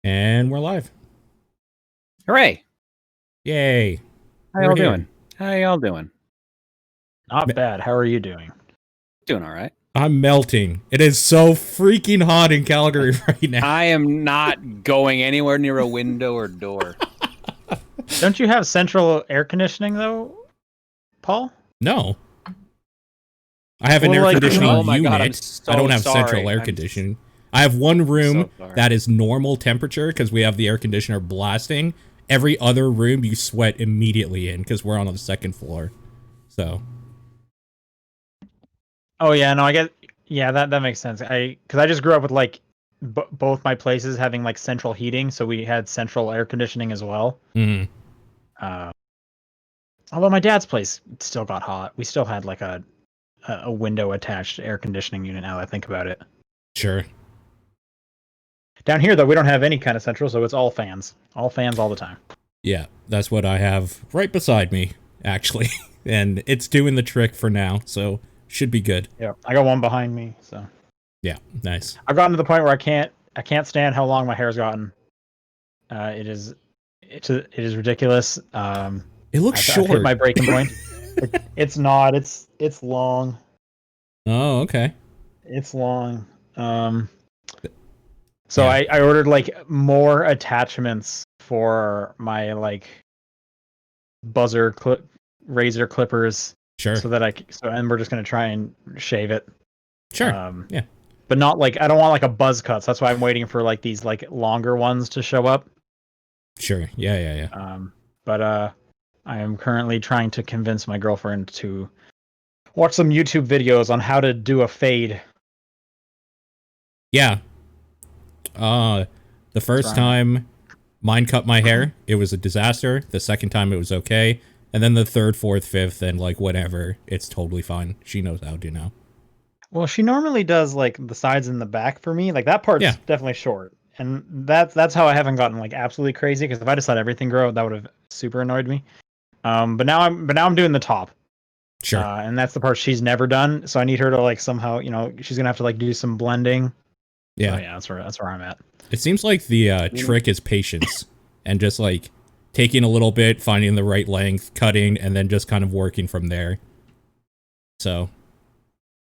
And we're live. Hooray! Yay. How y'all doing? How y'all doing? Not bad. How are you doing? Doing all right. I'm melting. It is so freaking hot in Calgary right now. I am not going anywhere near a window or door. Don't you have central air conditioning though, Paul? No. I have an Well, air like, conditioning oh my unit. God, I'm so I don't have sorry. central air conditioning. I have one room so sorry. that is normal temperature because we have the air conditioner blasting. Every other room you sweat immediately in because we're on the second floor. So. Oh yeah, no, I get. Yeah, that makes sense. Because I just grew up with like both my places having like central heating, so we had central air conditioning as well. Mm. Although my dad's place still got hot, we still had like a window attached air conditioning unit. Now that I think about it. Sure. Down here though, we don't have any kind of central, so it's all fans all the time. Yeah, that's what I have right beside me, actually. And it's doing the trick for now, so should be good. Yeah, I got one behind me, so. Yeah, nice. I've gotten to the point where I can't stand how long my hair's gotten. It is ridiculous. It looks I've short. hit my breaking point. It's not. It's long. Oh, okay. It's long. So Yeah. I ordered like more attachments for my like buzzer razor clippers. Sure. So that and we're just gonna try and shave it. Sure. Yeah. But not like, I don't want like a buzz cut. So that's why I'm waiting for like these like longer ones to show up. Sure. Yeah. But I am currently trying to convince my girlfriend to watch some YouTube videos on how to do a fade. Yeah. The first time mine cut my hair, it was a disaster. The second time it was okay. And then the third, fourth, fifth, and like whatever, it's totally fine. She knows how to now. Well, she normally does like the sides and the back for me. Like that part's definitely short. And that's how I haven't gotten like absolutely crazy, because if I just let everything grow, that would have super annoyed me. But now I'm doing the top. Sure. And that's the part she's never done. So I need her to like somehow, she's gonna have to like do some blending. Yeah. So, yeah, that's where I'm at. It seems like the trick is patience and just like taking a little bit, finding the right length, cutting, and then just kind of working from there. So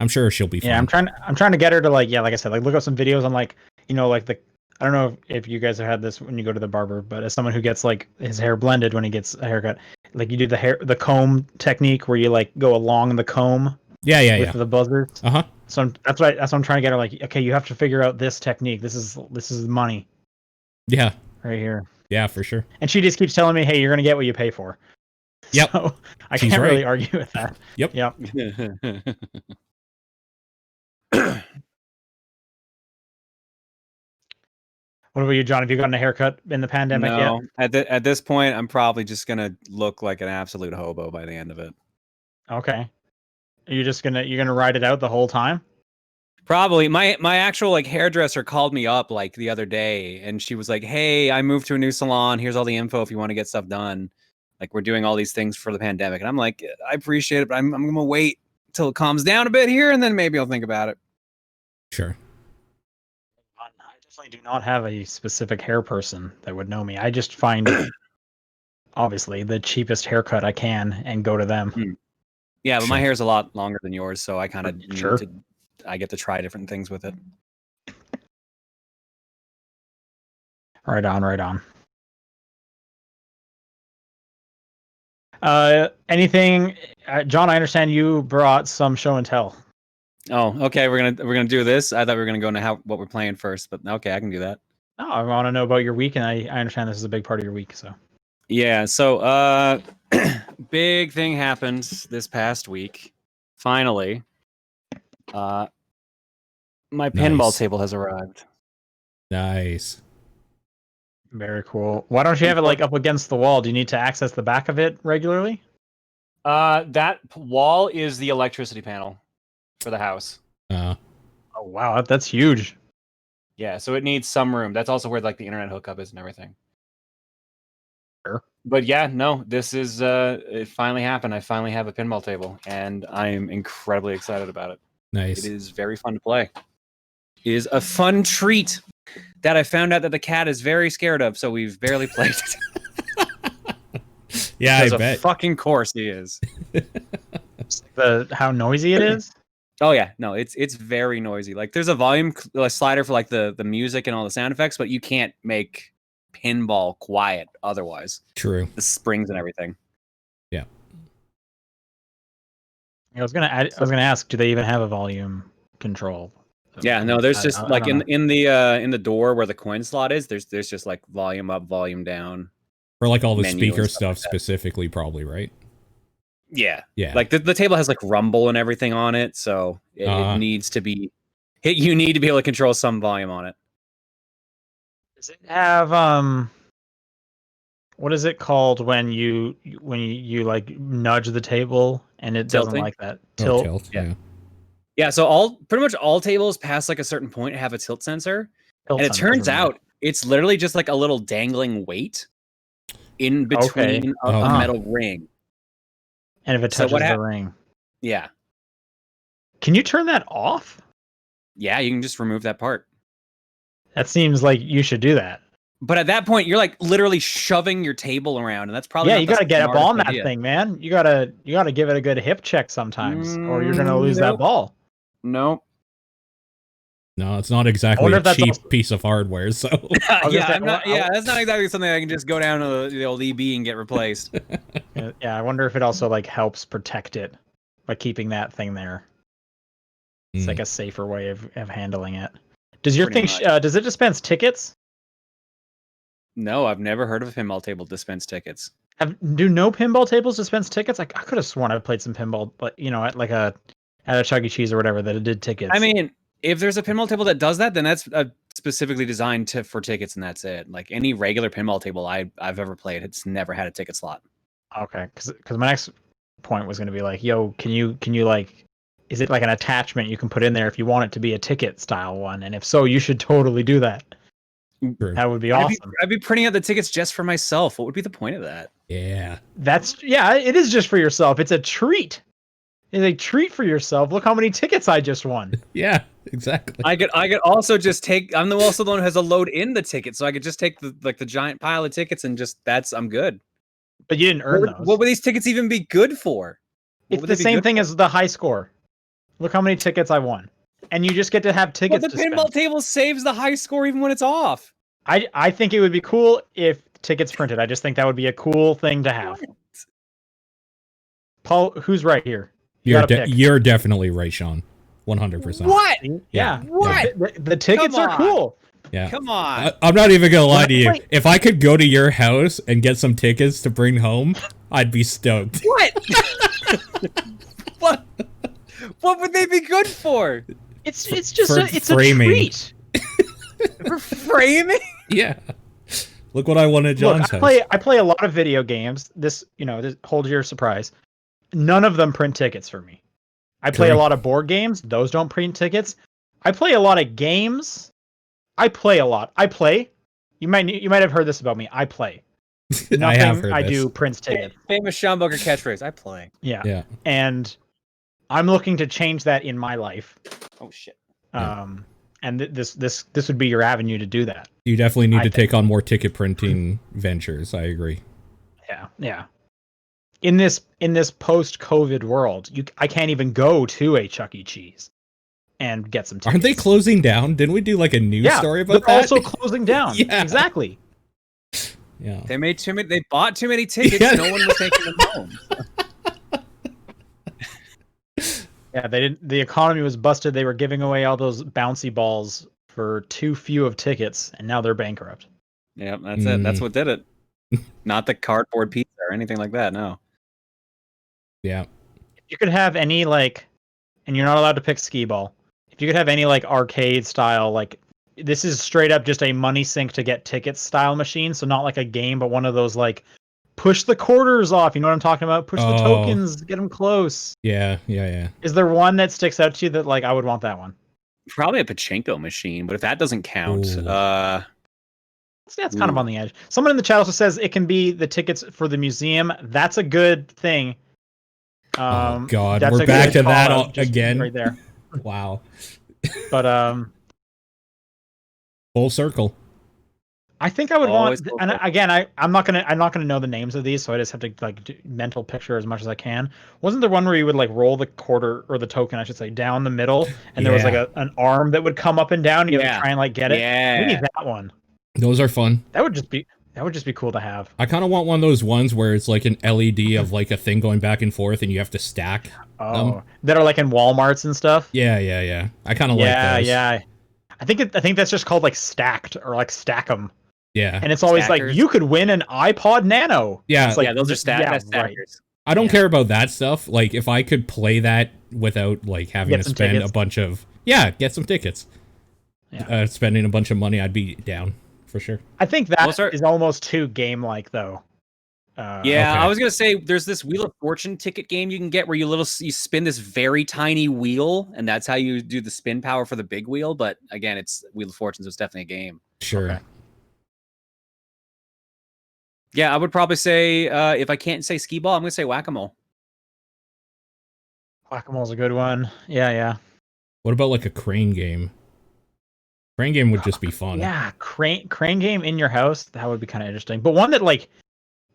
I'm sure she'll be fine. Yeah, I'm trying to get her to like I said, like look up some videos on like, like I don't know if you guys have had this when you go to the barber, but as someone who gets like his hair blended when he gets a haircut, like you do the comb technique where you like go along the comb. Yeah. The buzzers. Uh-huh. So that's what I'm trying to get her, like, okay, you have to figure out this technique. This is money. Yeah. Right here. Yeah, for sure. And she just keeps telling me, hey, you're gonna get what you pay for. Yep. So I can't really argue with that. Yep. What about you, John? Have you gotten a haircut in the pandemic yet? At this point, I'm probably just gonna look like an absolute hobo by the end of it. Okay. Are you just you're gonna ride it out the whole time? Probably. My actual like hairdresser called me up like the other day, and she was like, "Hey, I moved to a new salon. Here's all the info if you want to get stuff done. Like, we're doing all these things for the pandemic." And I'm like, "I appreciate it, but I'm gonna wait till it calms down a bit here, and then maybe I'll think about it." Sure. I definitely do not have a specific hair person that would know me. I just find obviously the cheapest haircut I can and go to them. Yeah, but my hair is a lot longer than yours, so I kind of I get to try different things with it. Right on. Anything, John? I understand you brought some show and tell. Oh, okay. We're gonna do this. I thought we were gonna go into what we're playing first, but okay, I can do that. No, I want to know about your week, and I understand this is a big part of your week. So yeah, so big thing happened this past week. Finally, my pinball table has arrived. Nice. Very cool. Why don't you have it like up against the wall? Do you need to access the back of it regularly? That wall is the electricity panel for the house. Oh wow, that's huge. Yeah, so it needs some room. That's also where like the internet hookup is and everything. Sure. But yeah, no, this is it finally happened. I finally have a pinball table, and I'm incredibly excited about it. Nice. It is very fun to play. It is a fun treat. that I found out that the cat is very scared of, so we've barely played it. Yeah, I bet. Of fucking course he is. How noisy it is. Oh yeah, no, it's very noisy. Like there's a volume slider for like the music and all the sound effects, but you can't make pinball quiet otherwise. True. The springs and everything. Yeah. I was gonna ask, do they even have a volume control? Yeah, no, there's just I like don't in the door where the coin slot is, there's just like volume up, volume down. For like all the menu speaker and stuff like that. specifically, probably, right? Yeah. Yeah. Like the table has like rumble and everything on it, so it needs to be you need to be able to control some volume on it. Does it have what is it called when you like nudge the table and it doesn't Tilting? like that? Oh, Tilt. yeah. Yeah, so pretty much all tables past like a certain point have a tilt sensor. Tilt And it sensor, turns doesn't out it's literally just like a little dangling weight in between a metal ring. And if it So touches what the ring. Yeah. Can you turn that off? Yeah, you can just remove that part. That seems like you should do that. But at that point, you're like literally shoving your table around, and that's probably Yeah, not you the got to get up smartest on that idea. thing, man. You gotta give it a good hip check sometimes, or you're gonna lose that Nope. ball. Nope. No, it's not exactly wonder a if that's cheap also- piece of hardware, so Yeah, that's not exactly something I can just go down to the old EB and get replaced. Yeah, I wonder if it also like helps protect it by keeping that thing there. It's like a safer way of handling it. Does your Pretty thing does it dispense tickets? No, I've never heard of a pinball table dispense tickets. Do no pinball tables dispense tickets? I could have sworn I played some pinball, but at like at a Chuck E. Cheese or whatever that it did tickets. I mean, if there's a pinball table that does that, then that's specifically designed for tickets, and that's it. Like any regular pinball table I've ever played, it's never had a ticket slot. Okay, because my next point was going to be like, yo, can you like, is it like an attachment you can put in there if you want it to be a ticket style one? And if so, you should totally do that. True. That would be awesome. I'd be printing out the tickets just for myself. What would be the point of that? Yeah. It is just for yourself. It's a treat. It's a treat for yourself. Look how many tickets I just won. Yeah, exactly. I could also just take. I'm also the one who has to load in the tickets, so I could just take the giant pile of tickets and just I'm good. But you didn't earn those. What would these tickets even be good for? It's the same thing as the high score. Look how many tickets I won. And you just get to have tickets. But the pinball table saves the high score even when it's off. I think it would be cool if tickets printed. I just think that would be a cool thing to have. What? Paul, who's right here? You're definitely right, Sean. 100%. What? Yeah. What? The tickets are cool. Yeah. Come on. I'm not even gonna lie to you. Wait. If I could go to your house and get some tickets to bring home, I'd be stoked. What? What would they be good for? It's just for a framing. treat. For framing? Yeah. Look what I won at John's house. I play a lot of video games. This hold your surprise. None of them print tickets for me. I play a lot of board games. Those don't print tickets. I play a lot of games. I play a lot. You might have heard this about me. I play. Nothing I have heard this. do prints tickets. Famous Sean Booker catchphrase. I play. Yeah. And I'm looking to change that in my life. Oh shit. And this would be your avenue to do that. You definitely need to take on more ticket printing ventures. I agree. Yeah. In this post-COVID world, I can't even go to a Chuck E. Cheese and get some tickets. Aren't they closing down? Didn't we do like a news story about that? They're also closing down. Yeah. Exactly. Yeah. They made too many. They bought too many tickets. Yeah. No one was taking them home. Yeah, they didn't. The economy was busted. They were giving away all those bouncy balls for too few of tickets, and now they're bankrupt. Yeah, that's it. That's what did it. Not the cardboard pizza or anything like that. No. Yeah. If you could have any and you're not allowed to pick skee ball. If you could have any arcade style, this is straight up just a money sink to get tickets style machine. So not like a game, but one of those push the quarters off. You know what I'm talking about? Push the tokens, get them close. Yeah. Is there one that sticks out to you that I would want that one? Probably a pachinko machine, but if that doesn't count, that's kind of on the edge. Someone in the chat also says it can be the tickets for the museum. That's a good thing. Oh God, that's we're back to that just again. right there. Wow. But Full circle. I think I would Always want, full and circle. again, I'm not gonna know the names of these, so I just have to like mental picture as much as I can. Wasn't there one where you would like roll the quarter or the token, I should say, down the middle, and there was like Yeah. an arm that would come up and down, and you have to try and like get it. We need Yeah. that one. Those are fun. That would just be cool to have. I kind of want one of those ones where it's like an LED of like a thing going back and forth and you have to stack. Oh, that are like in Walmarts and stuff. Yeah. I kind of like those. Yeah. I think that's just called like stacked or like stack 'em. Yeah. And it's always Stackers. like you could win an iPod Nano. Yeah. It's like, Yeah, those are yeah, that's right. stackers. I don't Yeah. care about that stuff. Like, if I could play that without like having Get to some spend tickets. a bunch of get some tickets, Yeah. spending a bunch of money, I'd be down for sure. I think that Those are- is almost too game-like though. Yeah, Okay. I was gonna say there's this Wheel of Fortune ticket game you can get where you spin this very tiny wheel, and that's how you do the spin power for the big wheel. But again, it's Wheel of Fortune, so it's definitely a game. Sure. Okay. Yeah, I would probably say if I can't say skee ball, I'm gonna say whack-a-mole. Whack-a-mole's a good one. Yeah. What about like a crane game? Crane game would just be fun. Yeah, crane game in your house, that would be kind of interesting. But one that like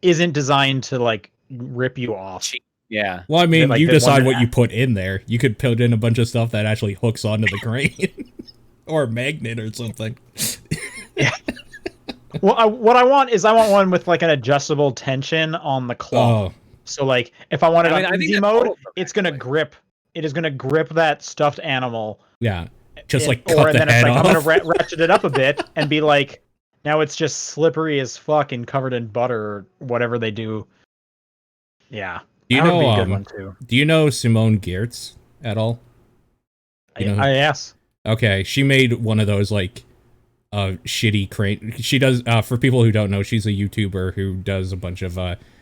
isn't designed to like rip you off. Yeah. Well, I mean, Like you the one decide that- what you put in there. You could put in a bunch of stuff that actually hooks onto the crane. Or a magnet or something. Well, what I want one with like an adjustable tension on the claw. Oh, So like if I want it I mean, I on think easy that's mode, all of them, it's gonna actually. grip. It is gonna grip that stuffed animal. yeah. Just It- like or cut and the then head it's like off. I'm gonna ratchet it up a bit and be like, now it's just slippery as fuck and covered in butter or whatever they do. Yeah, Do you that would be a know? good one too. Do you know Simone Giertz at all? You know who- Yes. Okay, she made one of those like shitty crane. She does for people who don't know, she's a YouTuber who does a bunch of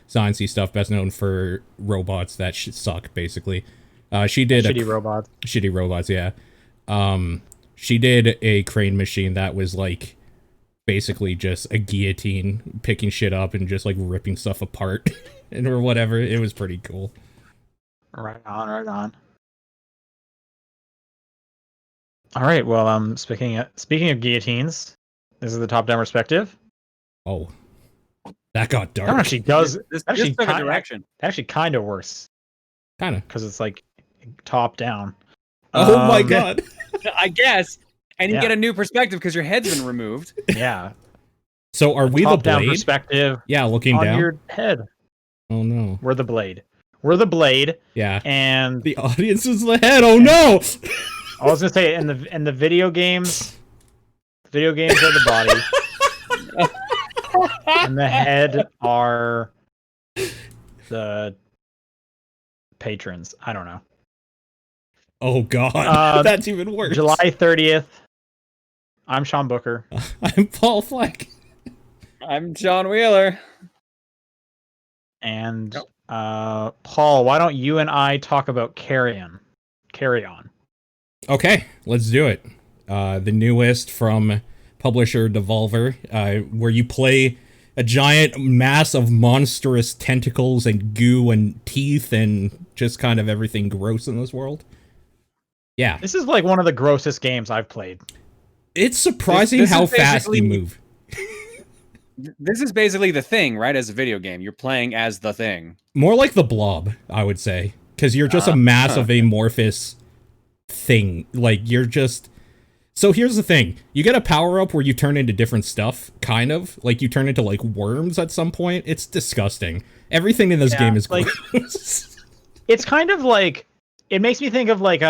sciencey stuff, best known for robots that suck basically. She did Shitty robots. shitty robots, yeah. She did a crane machine that was like basically just a guillotine picking shit up and just like ripping stuff apart and or whatever. It was pretty cool. Right on. All right. Well, speaking of guillotines, this is the top-down perspective. Oh, that got dark. That one actually does. This Actually, took a kinda- direction. Actually, kind of worse Kind of. because it's like top down. Oh my Um, god. I guess. And you Yeah. get a new perspective because your head's been removed. Yeah. So are we the Top-down blade? perspective Yeah, looking on down. your head. Oh no. We're the blade. We're the blade, Yeah. and The audience is the head. Oh no. I was gonna say in the video games are the body, and the head are the patrons. I don't know. Oh god. That's even worse. July 30th. I'm Sean Booker. I'm Paul Fleck. I'm John Wheeler. And Paul, why don't you and I talk about Carrion? Carry on. Okay, let's do it. The newest from publisher Devolver, where you play a giant mass of monstrous tentacles and goo and teeth and just kind of everything gross in this world. Yeah, This is like one of the grossest games I've played. it's surprising This how is fast you basically- move. This is basically the thing, right? As a video game, you're playing as the thing. More like the Blob, I would say, because you're just a mass of amorphous thing. Like, you're just... So here's the thing. You get a power-up where you turn into different stuff, kind of. Like, you turn into, like, worms at some point. It's disgusting. Everything in this game is like- gross. It's kind of like, it makes me think of like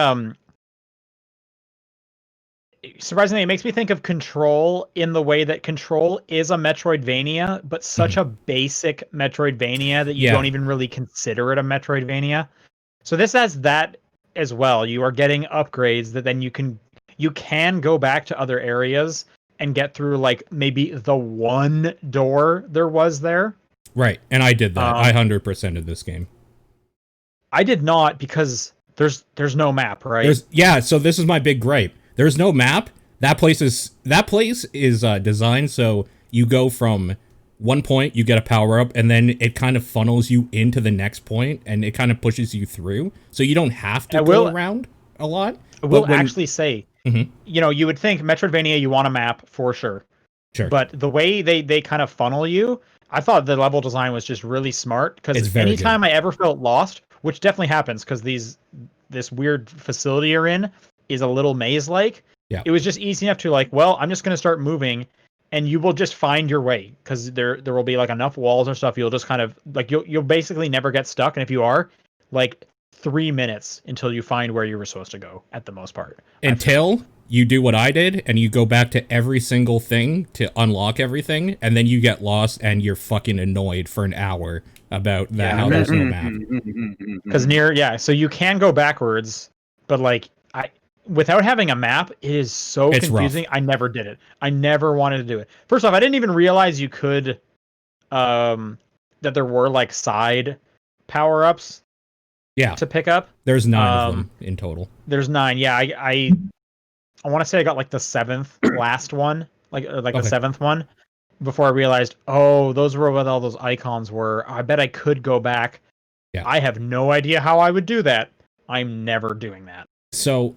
surprisingly, it makes me think of Control in the way that Control is a Metroidvania, but such a basic Metroidvania that you Yeah. don't even really consider it a Metroidvania. So this has that as well. You are getting upgrades that then you can go back to other areas and get through like maybe the one door there was there. Right, and I did that. Um, I 100%ed this game. I did not because there's no map, right? So this is my big gripe. There's no map. That place is designed so you go from one point, you get a power up, and then it kind of funnels you into the next point, and it kind of pushes you through. So you don't have to go around a lot. I will But when- actually say You know, you would think Metroidvania, you want a map for sure. Sure. But the way they kind of funnel you, I thought the level design was just really smart, It's because very anytime good. I ever felt lost, which definitely happens because this weird facility you're in is a little maze-like, Yeah. it was just easy enough to like, well, I'm just going to start moving, and you will just find your way, because there will be like enough walls or stuff. You'll just kind of like you'll basically never get stuck, and if you are, like 3 minutes until you find where you were supposed to go at the most part. Until you do what I did and you go back to every single thing to unlock everything, and then you get lost and you're fucking annoyed for an hour about that, how there's no map. Because so you can go backwards, but like without having a map, it is so It's confusing. rough. I never did it. I never wanted to do it. First off, I didn't even realize you could that there were like side power-ups Yeah, to pick up. there's 9 of them in total. There's 9. Yeah, I want to say I got like the 7th last one, like the Okay. 7th one, before I realized, oh, those were what all those icons were. I bet I could go back. Yeah. I have no idea how I would do that. I'm never doing that. So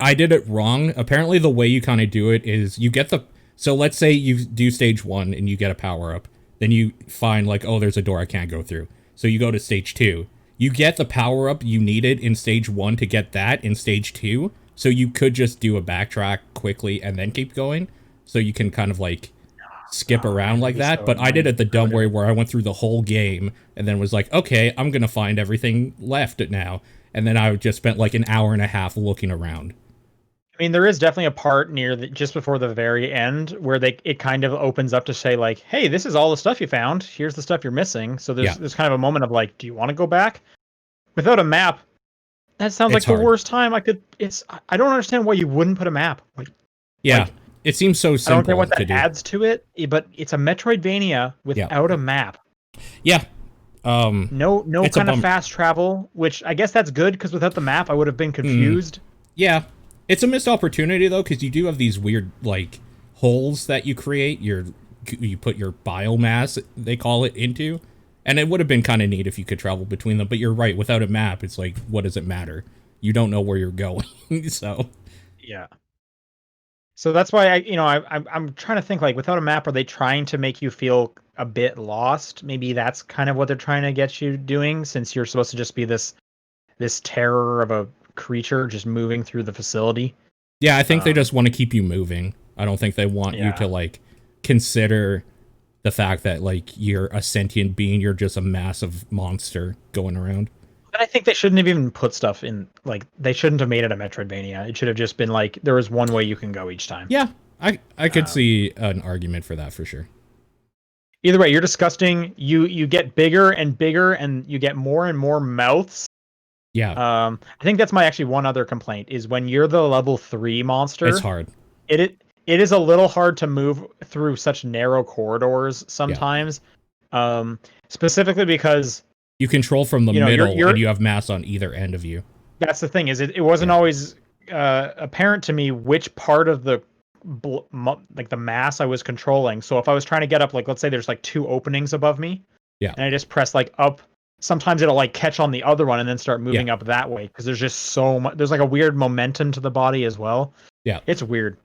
I did it wrong. Apparently the way you kind of do it is you get so let's say you do stage 1 and you get a power up. Then you find like, oh, there's a door I can't go through. So you go to stage 2. You get the power up you needed in stage 1 to get that in stage 2. So you could just do a backtrack quickly and then keep going. So you can kind of like skip around like that. so But I did it the dumb annoying. way where I went through the whole game and then was like, okay, I'm going to find everything left now. And then I just spent like an hour and a half looking around. I mean, there is definitely a part near just before the very end where it kind of opens up to say like, hey, this is all the stuff you found. Here's the stuff you're missing. So there's kind of a moment of like, do you want to go back? Without a map, that sounds like It's hard. the worst time I could. I don't understand why you wouldn't put a map. Yeah, Like, it seems so I don't simple know what to that do. adds to it, but it's a Metroidvania without a map. Yeah. No It's a kind of bummer. fast travel, which I guess that's good, because without the map, I would have been confused. Yeah. It's a missed opportunity though, because you do have these weird like holes that you create. You put your biomass, they call it, into, and it would have been kind of neat if you could travel between them. But you're right, without a map, it's like, what does it matter? You don't know where you're going. So Yeah. So that's why I'm trying to think, like, without a map, are they trying to make you feel a bit lost? Maybe that's kind of what they're trying to get you doing, since you're supposed to just be this terror of a creature just moving through the facility. yeah, I think they just want to keep you moving. I don't think they want you Yeah. to like consider the fact that like you're a sentient being. You're just a massive monster going around. But I think they shouldn't have even put stuff in, like, they shouldn't have made it a Metroidvania. It should have just been like, there was one way you can go each time. Yeah, I could see an argument for that for sure. Either way, you're disgusting. You get bigger and bigger, and you get more and more mouths. Yeah, I think that's my actually one other complaint is when you're the level 3 monster. it's hard. It is a little hard to move through such narrow corridors sometimes. Specifically because You control from the You know, middle, you're- and you have mass on either end of you. that's the thing, is it wasn't always apparent to me which part of the like the mass I was controlling. So if I was trying to get up, like, let's say there's like 2 openings above me, Yeah. and I just press like up, sometimes it'll like catch on the other one and then start moving up that way, because there's just so much. There's like a weird momentum to the body as well. Yeah. It's weird.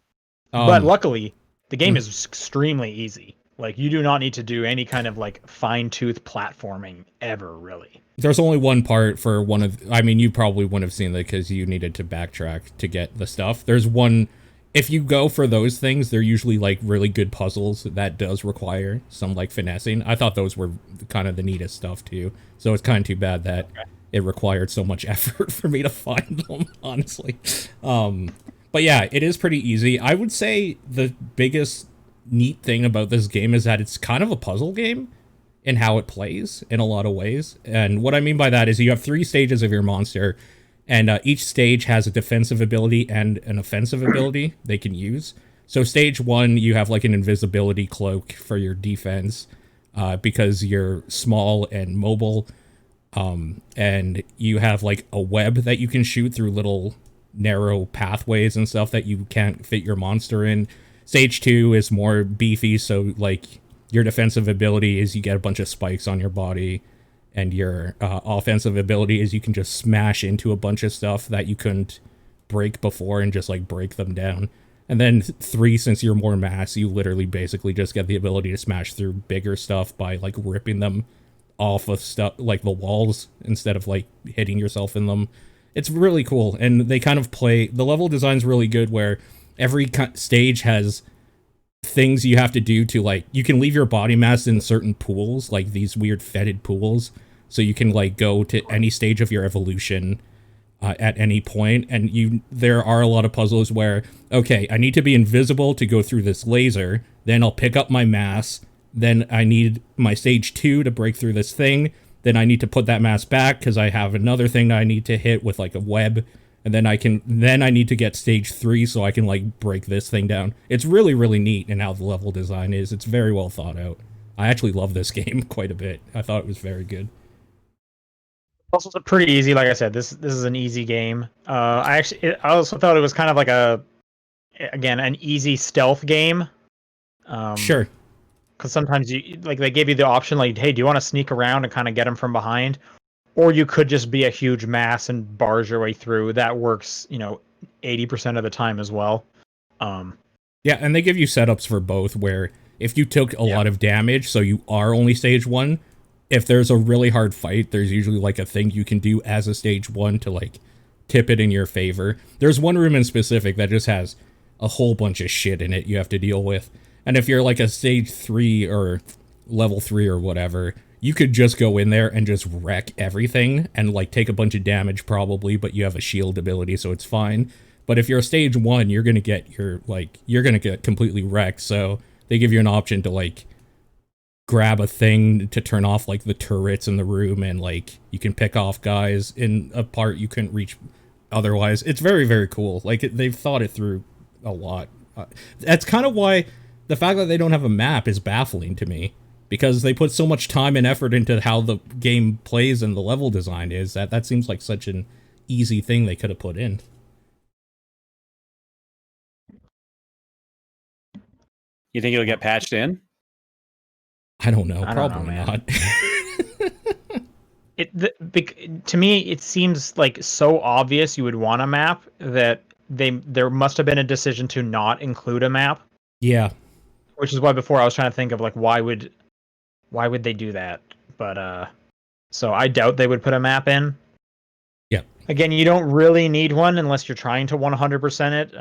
But luckily, the game Mhm. is extremely easy. Like, you do not need to do any kind of like fine-tooth platforming ever, really. There's only one part for one of. I mean, you probably wouldn't have seen that because you needed to backtrack to get the stuff. There's one. If you go for those things, they're usually like really good puzzles that does require some like finessing. I thought those were kind of the neatest stuff too. So it's kind of too bad that it required so much effort for me to find them, honestly. But yeah, it is pretty easy. I would say the biggest neat thing about this game is that it's kind of a puzzle game in how it plays in a lot of ways. And what I mean by that is you have 3 stages of your monster, and each stage has a defensive ability and an offensive ability they can use. So stage 1, you have like an invisibility cloak for your defense because you're small and mobile. And you have like a web that you can shoot through little narrow pathways and stuff that you can't fit your monster in. Stage 2 is more beefy, so like your defensive ability is you get a bunch of spikes on your body, and your offensive ability is you can just smash into a bunch of stuff that you couldn't break before and just like break them down. And then 3, since you're more mass, you literally basically just get the ability to smash through bigger stuff by like ripping them off of stuff like the walls instead of like hitting yourself in them. It's really cool, and they kind of play, the level design's really good where every stage has things you have to do to like, you can leave your body mass in certain pools, like these weird fetid pools, so you can like go to any stage of your evolution at any point. And there are a lot of puzzles where, okay, I need to be invisible to go through this laser, then I'll pick up my mass, then I need my stage 2 to break through this thing, then I need to put that mass back because I have another thing that I need to hit with like a web, and then I need to get stage 3 so I can like break this thing down. It's really, really neat in how the level design is. It's very well thought out. I actually love this game quite a bit. I thought it was very Also, it's pretty easy. Like I said, this is an easy game. I also thought it was kind of like an easy stealth game. Sure. Because sometimes they give you the option, like, hey, do you want to sneak around and kind of get them from behind, or you could just be a huge mass and barge your way through. That works, 80% of the time as well. Yeah, and they give you setups for both, where if you took a lot of damage, so you are only stage 1, if there's a really hard fight, there's usually like a thing you can do as a stage 1 to like tip it in your favor. There's one room in specific that just has a whole bunch of shit in it you have to deal with. And if you're like a stage 3 or level 3 or whatever, you could just go in there and just wreck everything and like take a bunch of damage probably, but you have a shield ability, so it's fine. But if you're stage 1, you're gonna get completely wrecked. So they give you an option to like grab a thing to turn off like the turrets in the room, and like you can pick off guys in a part you couldn't reach otherwise. It's very, very cool. Like they've thought it through a lot. That's kind of why the fact that they don't have a map is baffling to me, because they put so much time and effort into how the game plays and the level design is, that seems like such an easy thing they could have put in. You think it'll get patched in? I don't know. I don't Probably know, not. To me, it seems like so obvious you would want a map that there must have been a decision to not include a map. Yeah. Which is why before I was trying to think of like why would they do that? But so I doubt they would put a map in. Yeah. Again, you don't really need one unless you're trying to 100% it.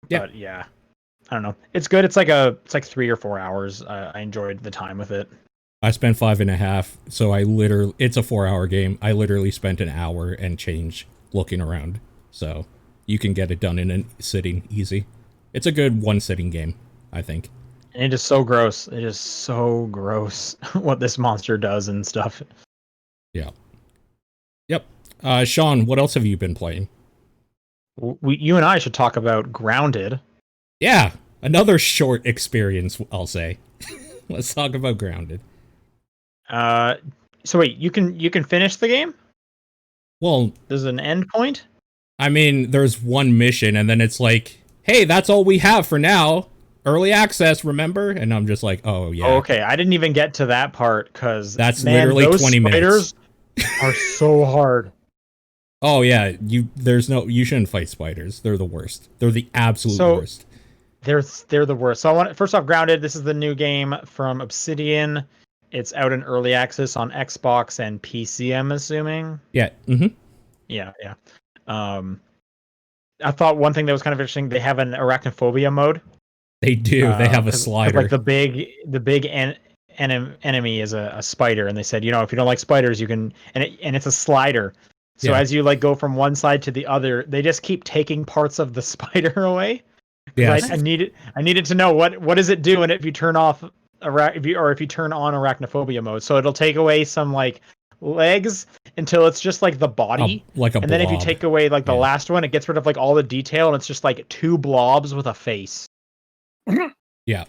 But yeah, I don't know. It's good. It's like 3 or 4 hours. I enjoyed the time with it. I spent 5.5, so it's a 4-hour game. I literally spent an hour and change looking around. So you can get it done in a sitting easy. It's a good one-sitting game, I think. And it is so gross. It is so gross what this monster does and stuff. Yeah. Yep. Sean, what else have you been playing? You and I should talk about Grounded. Yeah, another short experience, I'll say. Let's talk about Grounded. So wait, you can finish the game? Well, there's an end point? I mean, there's one mission, and then it's like, hey, that's all we have for now. Early access, remember? And I'm just like, oh, yeah. Oh, okay, I didn't even get to that part, because literally those 20 minutes. Spiders are so hard. Oh, yeah, you shouldn't fight spiders. They're the worst. They're the absolute worst. They're the worst. So first off, Grounded, this is the new game from Obsidian. It's out in early access on Xbox and PC, I'm assuming. Yeah. Mm-hmm. Yeah. I thought one thing that was kind of interesting, they have an arachnophobia mode. They do. They have a slider. Like the big enemy is a spider, and they said, if you don't like spiders, you can, and it's a slider. So as you like go from one side to the other, they just keep taking parts of the spider away. Yeah, I needed to know what does it do, and if you turn off if you turn on arachnophobia mode, so it'll take away some like legs until it's just like the body, and then if you take away like the last one, it gets rid of like all the detail, and it's just like 2 blobs with a face. Yeah.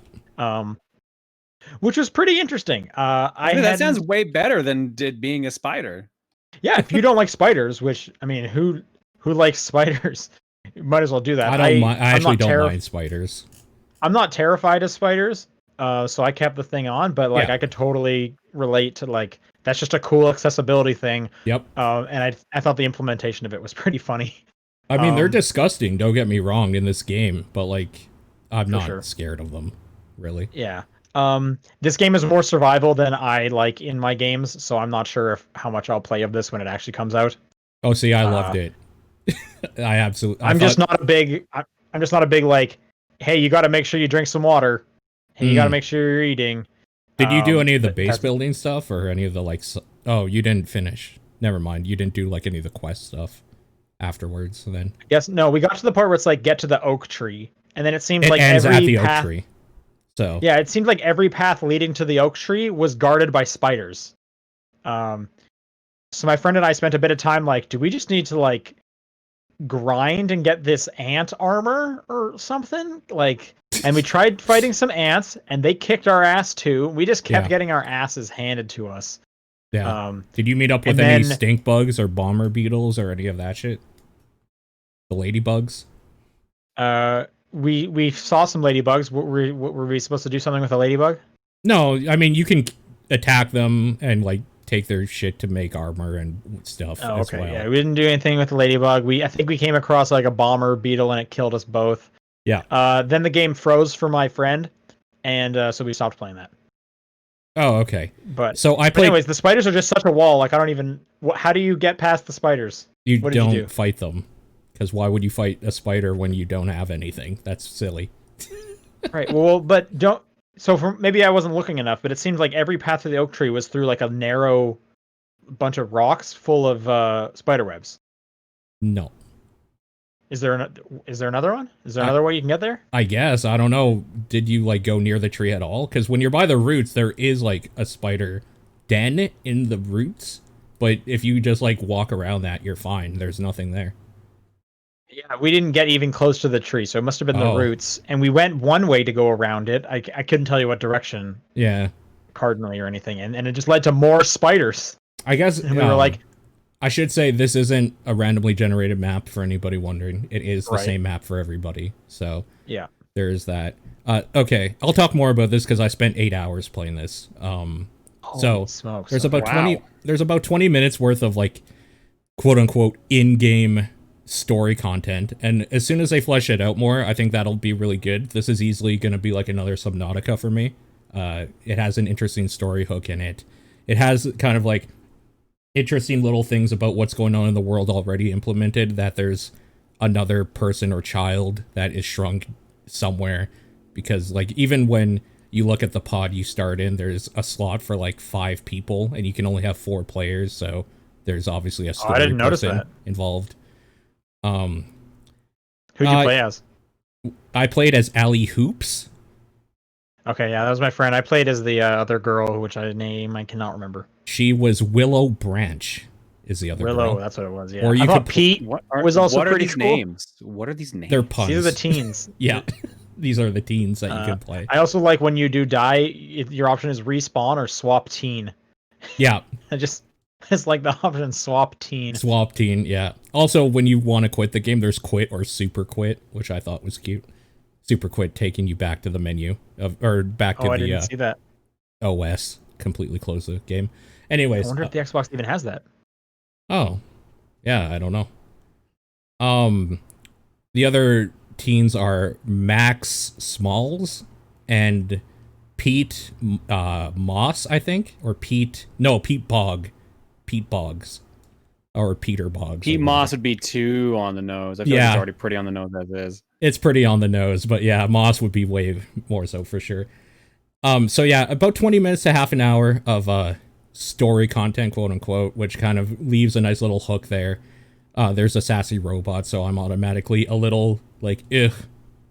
Which was pretty interesting. That sounds way better than being a spider. Yeah, if you don't like spiders, which I mean, who likes spiders? You might as well do that. I actually don't mind spiders. I'm not terrified of spiders, so I kept the thing on. But like, I could totally relate to like that's just a cool accessibility thing. Yep. And I thought the implementation of it was pretty funny. I mean, they're disgusting, don't get me wrong, in this game, but like, I'm not sure. scared of them, really. Yeah. This game is more survival than I like in my games, so I'm not sure how much I'll play of this when it actually comes out. Oh, see, I loved it. I absolutely. I'm just not a big. I'm just not a big like. Hey, you got to make sure you drink some water. Hey, you got to make sure you're eating. Did you do any of the base building stuff or any of the like? Oh, you didn't finish. Never mind. You didn't do like any of the quest stuff afterwards. So then. Yes. No. We got to the part where it's like get to the oak tree, and then it seems like ends every at the path, oak tree. So yeah, it seemed like every path leading to the oak tree was guarded by spiders. So my friend and I spent a bit of time like, do we just need to like grind and get this ant armor or something? Like, and we tried fighting some ants and they kicked our ass too. We just kept getting our asses handed to us. Yeah. Did you meet up with any stink bugs or bomber beetles or any of that shit? The ladybugs? We saw some ladybugs. Were we supposed to do something with a ladybug? No, I mean you can attack them and like take their shit to make armor and stuff. Oh, okay. Well. Yeah, we didn't do anything with the ladybug. I think we came across like a bomber beetle and it killed us both. Yeah. Then the game froze for my friend, and so we stopped playing that. Oh, okay. But anyways, the spiders are just such a wall. Like I don't even. How do you get past the spiders? What don't you do? Fight them. Because why would you fight a spider when you don't have anything? That's silly. Right. Well, but don't. So maybe I wasn't looking enough, but it seems like every path to the oak tree was through like a narrow bunch of rocks full of spider webs. No. Is there another one? Is there another way you can get there? I guess. I don't know. Did you like go near the tree at all? Because when you're by the roots, there is like a spider den in the roots. But if you just like walk around that, you're fine. There's nothing there. Yeah, we didn't get even close to the tree, so it must have been the roots. And we went one way to go around it. I couldn't tell you what direction. Yeah. Cardinally or anything. And it just led to more spiders. I guess. And we were like... I should say this isn't a randomly generated map for anybody wondering. It is the same map for everybody. So yeah, there's that. Okay, I'll talk more about this because I spent 8 hours playing this. So smokes. There's about 20. There's about 20 minutes worth of like, quote unquote, in-game story content, and as soon as they flesh it out more, I think that'll be really good. This is easily going to be like another Subnautica for me. It has an interesting story hook in it. It has kind of like interesting little things about what's going on in the world already implemented, that there's another person or child that is shrunk somewhere, because like even when you look at the pod you start in, there's a slot for like 5 people and you can only have 4 players, so there's obviously a story person involved. Who'd you play as? I played as Allie Hoops. Okay, yeah, that was my friend. I played as the other girl, which I cannot remember. She was Willow Branch, is the other girl. Willow, that's what it was, yeah. Or you could Pete was also pretty cool. Names? What are these names? They're puns. These are the teens. Yeah, these are the teens that you can play. I also like when you do die, your option is respawn or swap teen. Yeah. It's like the option swap teen. Swap teen, yeah. Also, when you want to quit the game, there's quit or super quit, which I thought was cute. Super quit taking you back to the menu or back to I didn't see that. OS. Completely close the game. Anyways, I wonder if the Xbox even has that. Oh, yeah, I don't know. The other teens are Max Smalls and Pete Moss, I think, or Pete Boggs, or Peter Boggs. Pete Moss would be too on the nose. I feel like it's already pretty on the nose as is. It's pretty on the nose, but yeah, Moss would be way more so for sure. So yeah, about 20 minutes to half an hour of story content, quote unquote, which kind of leaves a nice little hook there. There's a sassy robot, so I'm automatically a little like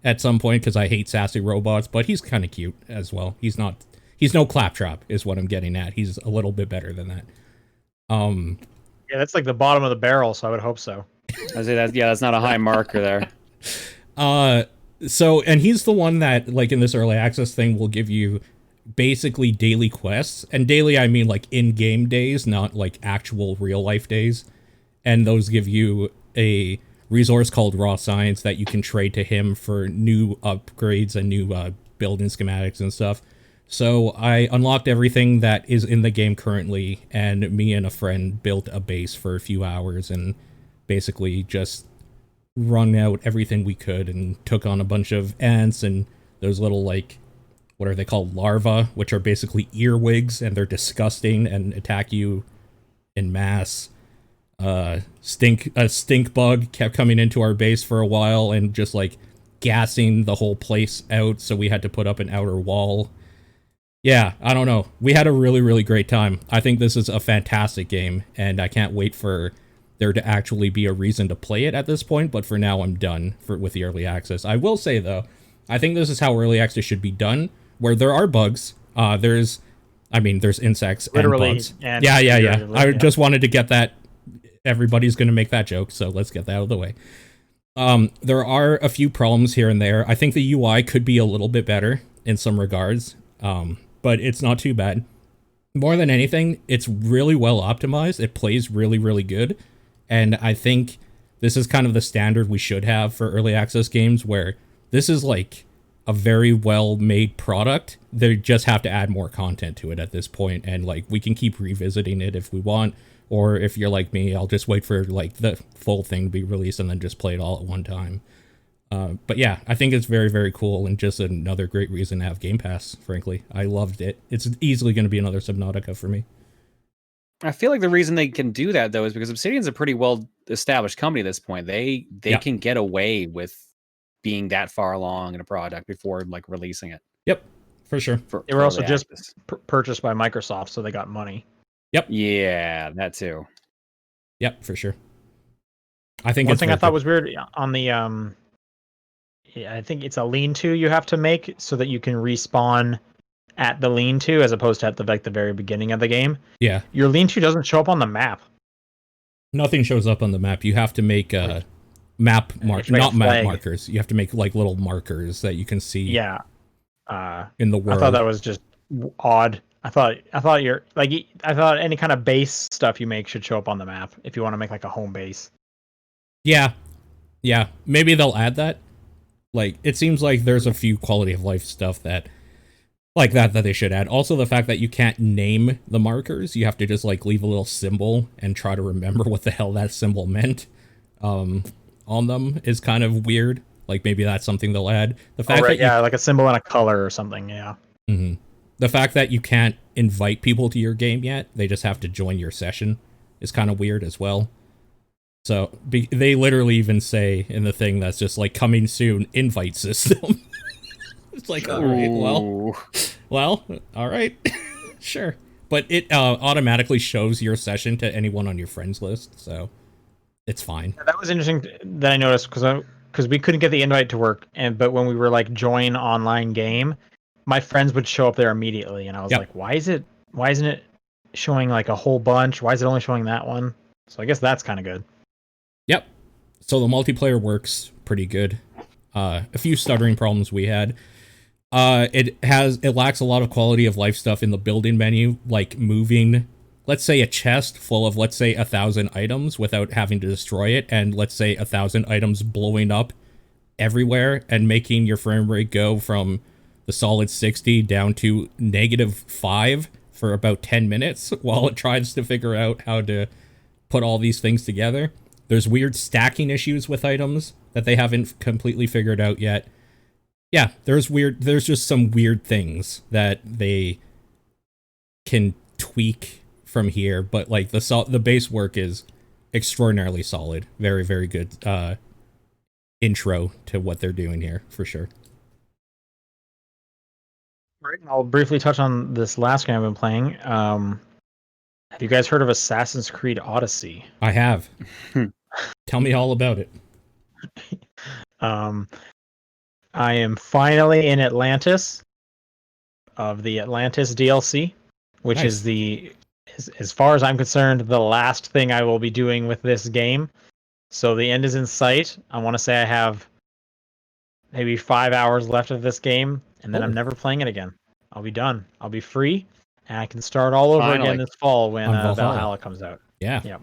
at some point because I hate sassy robots, but he's kind of cute as well. He's no Claptrap is what I'm getting at. He's a little bit better than that. Yeah, that's like the bottom of the barrel, so I would hope so. I say that. Yeah, that's not a high marker there. So, and he's the one that, like, in this early access thing will give you basically daily quests, and daily I mean like in-game days, not like actual real-life days, and those give you a resource called raw science that you can trade to him for new upgrades and new building schematics and stuff. So I unlocked everything that is in the game currently, and me and a friend built a base for a few hours and basically just wrung out everything we could and took on a bunch of ants and those little, like, what are they called? Larvae, which are basically earwigs, and they're disgusting and attack you in mass. A stink bug kept coming into our base for a while and just, like, gassing the whole place out, so we had to put up an outer wall. Yeah, I don't know. We had a really, really great time. I think this is a fantastic game, and I can't wait for there to actually be a reason to play it at this point, but for now I'm done with the early access. I will say, though, I think this is how early access should be done, where there are bugs. There's insects Literally, and bugs. and Yeah. I just wanted to get that. Everybody's going to make that joke, so let's get that out of the way. There are a few problems here and there. I think the UI could be a little bit better in some regards, but it's not too bad. More than anything, it's really well optimized. It plays really, really good. And I think this is kind of the standard we should have for early access games, where this is like a very well-made product. They just have to add more content to it at this point, and like we can keep revisiting it if we want, or if you're like me, I'll just wait for like the full thing to be released and then just play it all at one time. But yeah, I think it's very, very cool, and just another great reason to have Game Pass, frankly. I loved it. It's easily going to be another Subnautica for me. I feel like the reason they can do that, though, is because Obsidian's a pretty well-established company at this point. They can get away with being that far along in a product before like releasing it. Yep, for sure. They were also just purchased by Microsoft, so they got money. Yep. Yeah, that too. Yep, for sure. I think one thing I thought was weird on the I think it's a lean-to you have to make so that you can respawn at the lean-to as opposed to at the very beginning of the game. Yeah. Your lean-to doesn't show up on the map. Nothing shows up on the map. You have to make map markers. You have to make like little markers that you can see. Yeah. In the world. I thought that was just odd. I thought any kind of base stuff you make should show up on the map if you want to make like a home base. Yeah. Maybe they'll add that. Like, it seems like there's a few quality of life stuff that they should add. Also, the fact that you can't name the markers, you have to just like leave a little symbol and try to remember what the hell that symbol meant on them is kind of weird. Like, maybe that's something they'll add. The fact that like a symbol and a color or something. Yeah. Mm-hmm. The fact that you can't invite people to your game yet, they just have to join your session, is kind of weird as well. So they literally even say in the thing that's just like coming soon invite system. It's like, all right, well, all right, sure. But it automatically shows your session to anyone on your friends list, so it's fine. Yeah, that was interesting that I noticed because we couldn't get the invite to work, but when we were like join online game, my friends would show up there immediately, and I was like, why isn't it showing like a whole bunch? Why is it only showing that one? So I guess that's kind of good. Yep. So the multiplayer works pretty good. A few stuttering problems we had. It lacks a lot of quality of life stuff in the building menu, like moving, let's say, a chest full of, let's say, 1,000 items without having to destroy it, and let's say 1,000 items blowing up everywhere and making your frame rate go from the solid 60 down to -5 for about 10 minutes while it tries to figure out how to put all these things together. There's weird stacking issues with items that they haven't completely figured out yet. Yeah, there's just some weird things that they can tweak from here, but like the base work is extraordinarily solid. Very, very good intro to what they're doing here, for sure. Right, I'll briefly touch on this last game I've been playing. Have you guys heard of Assassin's Creed Odyssey? I have. Tell me all about it. I am finally in Atlantis of the Atlantis DLC, which is as far as I'm concerned, the last thing I will be doing with this game. So the end is in sight. I want to say I have maybe 5 hours left of this game, and then I'm never playing it again. I'll be done. I'll be free, and I can start all over again this fall when Valhalla comes out. Yeah.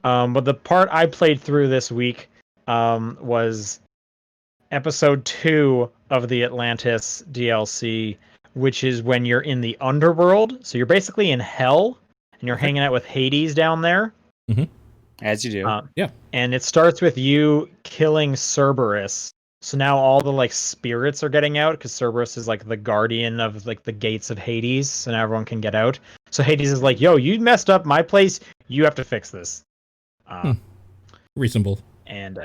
But the part I played through this week was episode 2 of the Atlantis DLC, which is when you're in the underworld. So you're basically in hell, and you're hanging out with Hades down there. Mm-hmm. As you do. Yeah. And it starts with you killing Cerberus. So now all the like spirits are getting out because Cerberus is like the guardian of like the gates of Hades, so now everyone can get out. So Hades is like, "Yo, you messed up my place. You have to fix this." Reasonable. And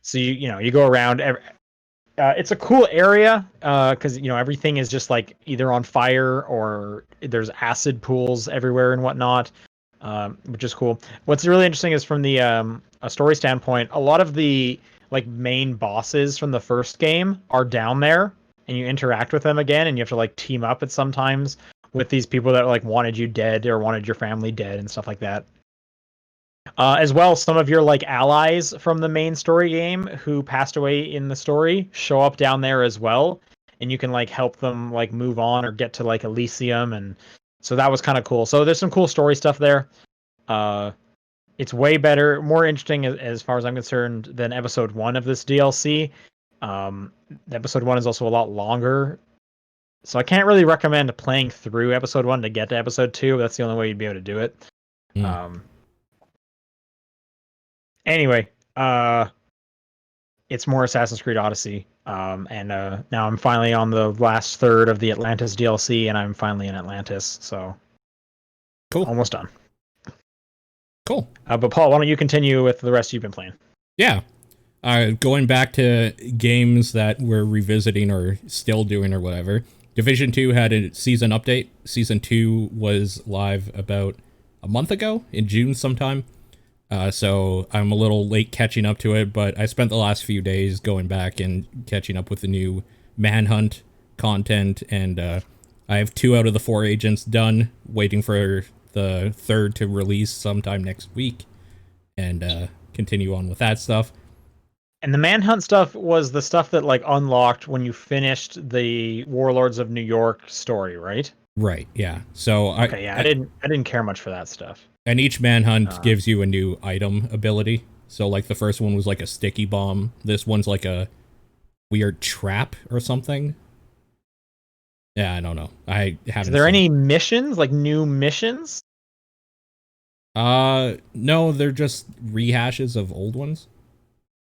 so you go around. It's a cool area because everything is just like either on fire or there's acid pools everywhere and whatnot, which is cool. What's really interesting is from the a story standpoint, a lot of the like main bosses from the first game are down there, and you interact with them again, and you have to like team up at sometimes with these people that like wanted you dead or wanted your family dead and stuff like that. As well, some of your like allies from the main story game who passed away in the story show up down there as well, and you can like help them like move on or get to like Elysium, and so that was kind of cool. So there's some cool story stuff there. It's way better, more interesting as far as I'm concerned than episode 1 of this DLC. Episode 1 is also a lot longer, so I can't really recommend playing through episode 1 to get to episode 2. That's the only way you'd be able to do it. Anyway, it's more Assassin's Creed Odyssey, and now I'm finally on the last third of the Atlantis DLC, and I'm finally in Atlantis, so cool, almost done. Cool. But Paul, why don't you continue with the rest you've been playing? Yeah, going back to games that we're revisiting or still doing or whatever. Division 2 had a season update. Season 2 was live about a month ago in June sometime. So I'm a little late catching up to it, but I spent the last few days going back and catching up with the new Manhunt content, and I have 2 out of the 4 agents done, waiting for the 3rd to release sometime next week, and continue on with that stuff. And the Manhunt stuff was the stuff that like unlocked when you finished the Warlords of New York story, right? Right, yeah. So I didn't care much for that stuff. And each Manhunt gives you a new item ability. So, like, the first one was, like, a sticky bomb. This one's, like, a weird trap or something. Yeah, I don't know. I haven't Is there any missions? Like, new missions? No, they're just rehashes of old ones.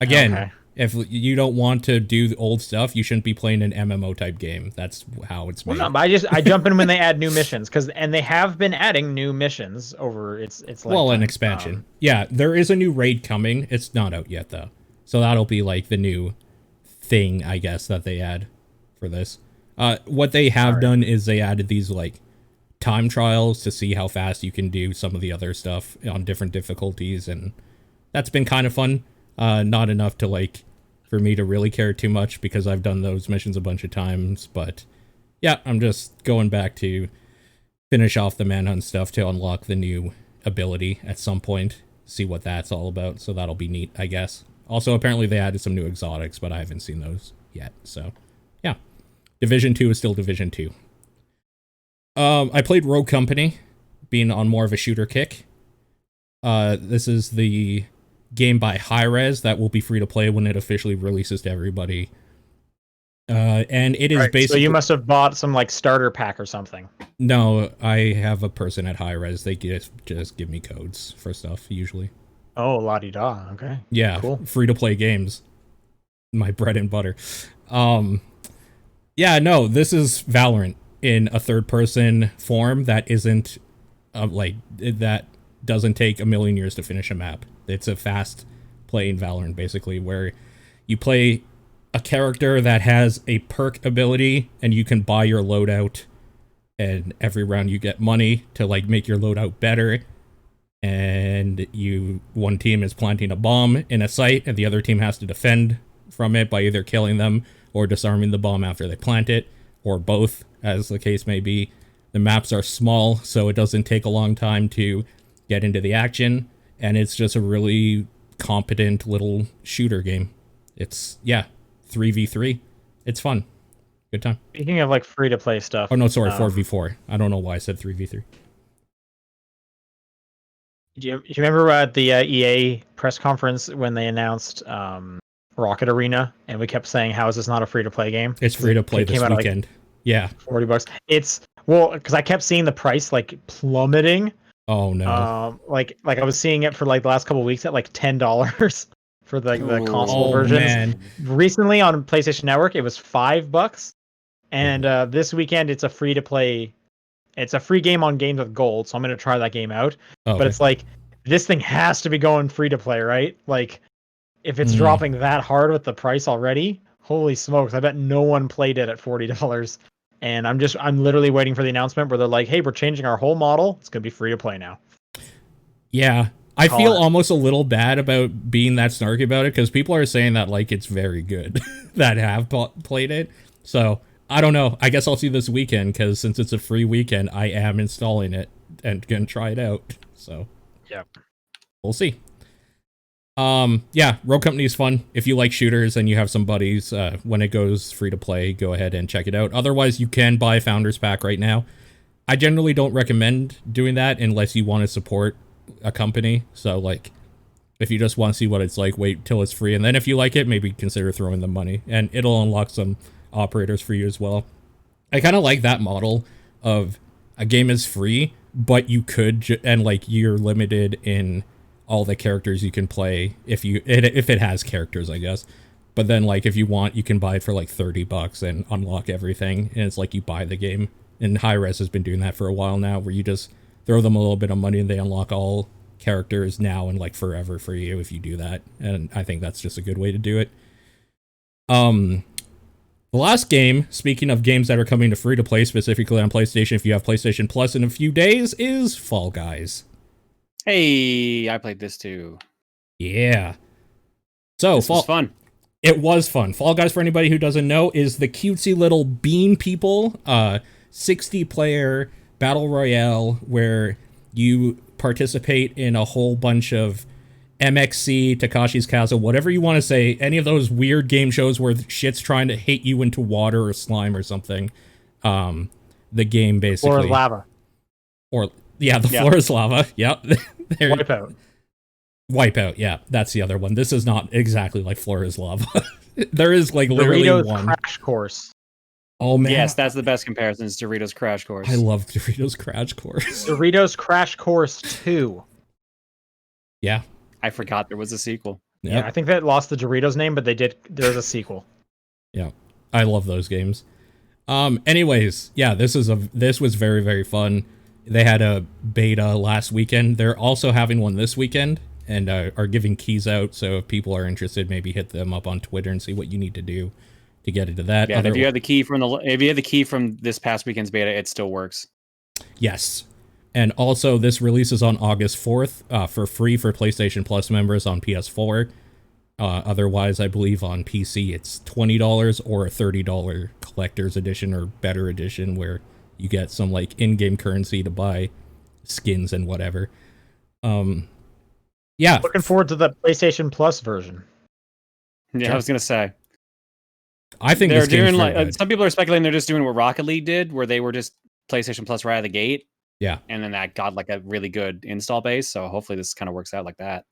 Again, if you don't want to do the old stuff, you shouldn't be playing an MMO type game. That's how it's made. Well, no, but I jump in when they add new missions and they have been adding new missions over its lifetime. Well, an expansion. Yeah, there is a new raid coming. It's not out yet though, so that'll be like the new thing, I guess, that they add for this. What they have done is they added these like time trials to see how fast you can do some of the other stuff on different difficulties, and that's been kind of fun. Not enough to like for me to really care too much because I've done those missions a bunch of times, but yeah, I'm just going back to finish off the Manhunt stuff to unlock the new ability at some point, see what that's all about, so that'll be neat, I guess. Also, apparently they added some new exotics, but I haven't seen those yet, so yeah. Division 2 is still Division 2. I played Rogue Company, being on more of a shooter kick. This is the game by Hi-Rez that will be free to play when it officially releases to everybody. And it is basically... So you must have bought some like starter pack or something. No, I have a person at Hi-Rez. They just give me codes for stuff, usually. Oh, la-di-da. Okay. Yeah, cool. Free to play games. My bread and butter. Yeah, no, this is Valorant in a third person form that isn't that doesn't take a million years to finish a map. It's a fast play in Valorant, basically, where you play a character that has a perk ability, and you can buy your loadout, and every round you get money to like make your loadout better. And one team is planting a bomb in a site, and the other team has to defend from it by either killing them or disarming the bomb after they plant it, or both, as the case may be. The maps are small, so it doesn't take a long time to get into the action, and it's just a really competent little shooter game. It's, 3v3. It's fun. Good time. Speaking of like free-to-play stuff... Oh, no, sorry, 4v4. I don't know why I said 3v3. Do you remember at the EA press conference when they announced Rocket Arena, and we kept saying, how is this not a free-to-play game? It's free-to-play this weekend. $40. It's... Well, because I kept seeing the price like plummeting Oh no. Like I was seeing it for like the last couple of weeks at like $10 for the console Oh versions. man. Recently on PlayStation Network, it was $5, and this weekend it's a free to play. It's a free game on Games with Gold, so I'm gonna try that game out. Okay. But it's like this thing has to be going free to play, right? Like if it's dropping that hard with the price already, holy smokes! I bet no one played it at $40. And I'm literally waiting for the announcement where they're like, "Hey, we're changing our whole model. It's gonna be free to play now." Yeah. I feel almost a little bad about being that snarky about it because people are saying that like it's very good that have played it. So I don't know. I guess I'll see this weekend because since it's a free weekend, I am installing it and gonna try it out. So yeah, we'll see. Yeah, Rogue Company is fun. If you like shooters and you have some buddies, when it goes free to play, go ahead and check it out. Otherwise, you can buy Founders Pack right now. I generally don't recommend doing that unless you want to support a company. So like if you just want to see what it's like, wait till it's free, and then if you like it, maybe consider throwing them money, and it'll unlock some operators for you as well. I kind of like that model of a game is free, but you could and like you're limited in all the characters you can play if it has characters, I guess. But then like if you want, you can buy it for like $30 and unlock everything, and it's like you buy the game. And Hi-Res has been doing that for a while now, where you just throw them a little bit of money and they unlock all characters now and like forever for you if you do that. And I think that's just a good way to do it. The last game, speaking of games that are coming to free to play specifically on PlayStation, if you have PlayStation Plus in a few days, is Fall Guys. Hey, I played this too. Yeah. So this was fun. It was fun. Fall Guys, for anybody who doesn't know, is the cutesy little bean people 60-player battle royale where you participate in a whole bunch of MXC, Takashi's Castle, whatever you want to say, any of those weird game shows where shit's trying to hate you into water or slime or something. The game basically. Or lava. Or the floor is lava. Yep. Wipeout, yeah. That's the other one. This is not exactly like Floor is Lava. There is like literally Doritos one. Crash Course. Oh man. Yes, that's the best comparison, is Doritos Crash Course. I love Doritos Crash Course. Doritos Crash Course 2. Yeah. I forgot there was a sequel. Yep. Yeah, I think that lost the Doritos name, but there's a sequel. Yeah. I love those games. Anyways, yeah, this was very, very fun. They had a beta last weekend. They're also having one this weekend and are giving keys out. So if people are interested, maybe hit them up on Twitter and see what you need to do to get into that. Yeah, if you have the key from this past weekend's beta, it still works. Yes. And also this releases on August 4th for free for PlayStation Plus members on PS4. Otherwise, I believe on PC it's $20 or a $30 collector's edition or better edition where you get some like in-game currency to buy skins and whatever. Yeah. Looking forward to the PlayStation Plus version. Yeah, sure. I was gonna say. I think they're doing like some people are speculating they're just doing what Rocket League did, where they were just PlayStation Plus right out of the gate. Yeah. And then that got like a really good install base. So hopefully this kind of works out like that.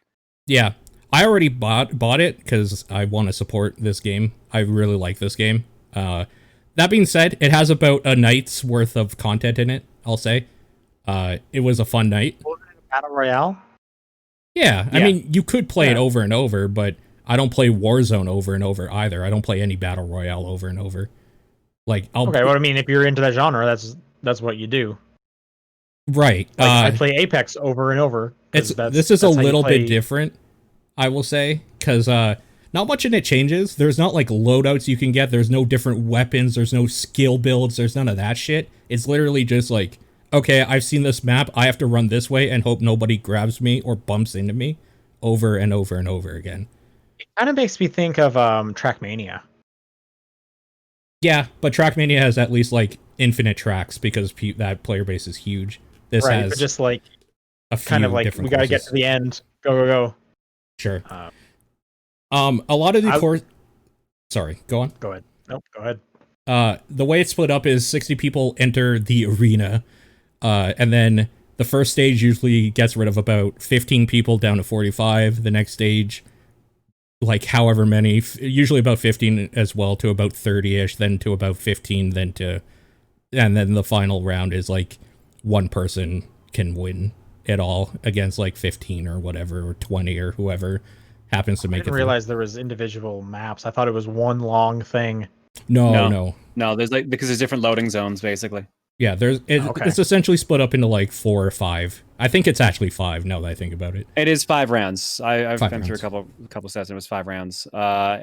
Yeah. I already bought it because I want to support this game. I really like this game. That being said, it has about a night's worth of content in it, I'll say. It was a fun night. Battle Royale? Yeah. I mean, you could play it over and over, but I don't play Warzone over and over either. I don't play any Battle Royale over and over. Like, okay, well, I mean, if you're into that genre, that's what you do. Right. Like, I play Apex over and over. This is a little bit different, I will say, because not much in it changes. There's not like loadouts you can get. There's no different weapons. There's no skill builds. There's none of that shit. It's literally just like, okay, I've seen this map. I have to run this way and hope nobody grabs me or bumps into me over and over and over again. It kind of makes me think of Trackmania. Yeah, but Trackmania has at least like infinite tracks because that player base is huge. This has but just like a few kind of like we got to get to the end. Go. Sure. A lot of the course. Sorry, go on. Go ahead. Nope, go ahead. The way it's split up is 60 people enter the arena, and then the first stage usually gets rid of about 15 people down to 45. The next stage, like however many, usually about 15 as well, to about 30-ish, then to about 15, and then the final round is like one person can win at all against like 15 or whatever, or 20 or whoever happens to make it. I didn't realize there was individual maps. I thought it was one long thing. No. There's like, because there's different loading zones basically. Yeah, it's essentially split up into like 4 or 5. I think it's actually 5 now that I think about it. It is 5 rounds. I've been through a couple sets and it was 5 rounds. But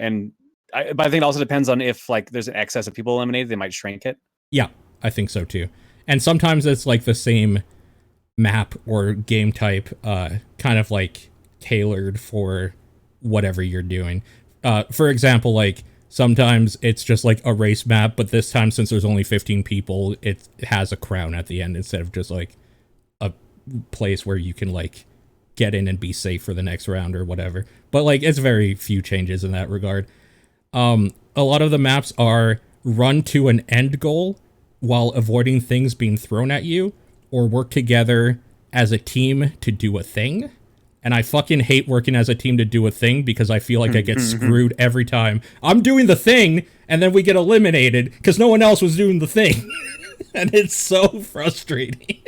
I think it also depends on if like there's an excess of people eliminated, they might shrink it. Yeah, I think so too. And sometimes it's like the same map or game type, kind of like tailored for whatever you're doing. For example, like sometimes it's just like a race map, but this time, since there's only 15 people, it has a crown at the end instead of just like a place where you can like get in and be safe for the next round or whatever. But like it's very few changes in that regard. A lot of the maps are run to an end goal while avoiding things being thrown at you, or work together as a team to do a thing. And I fucking hate working as a team to do a thing because I feel like I get screwed every time. I'm doing the thing, and then we get eliminated because no one else was doing the thing. And it's so frustrating.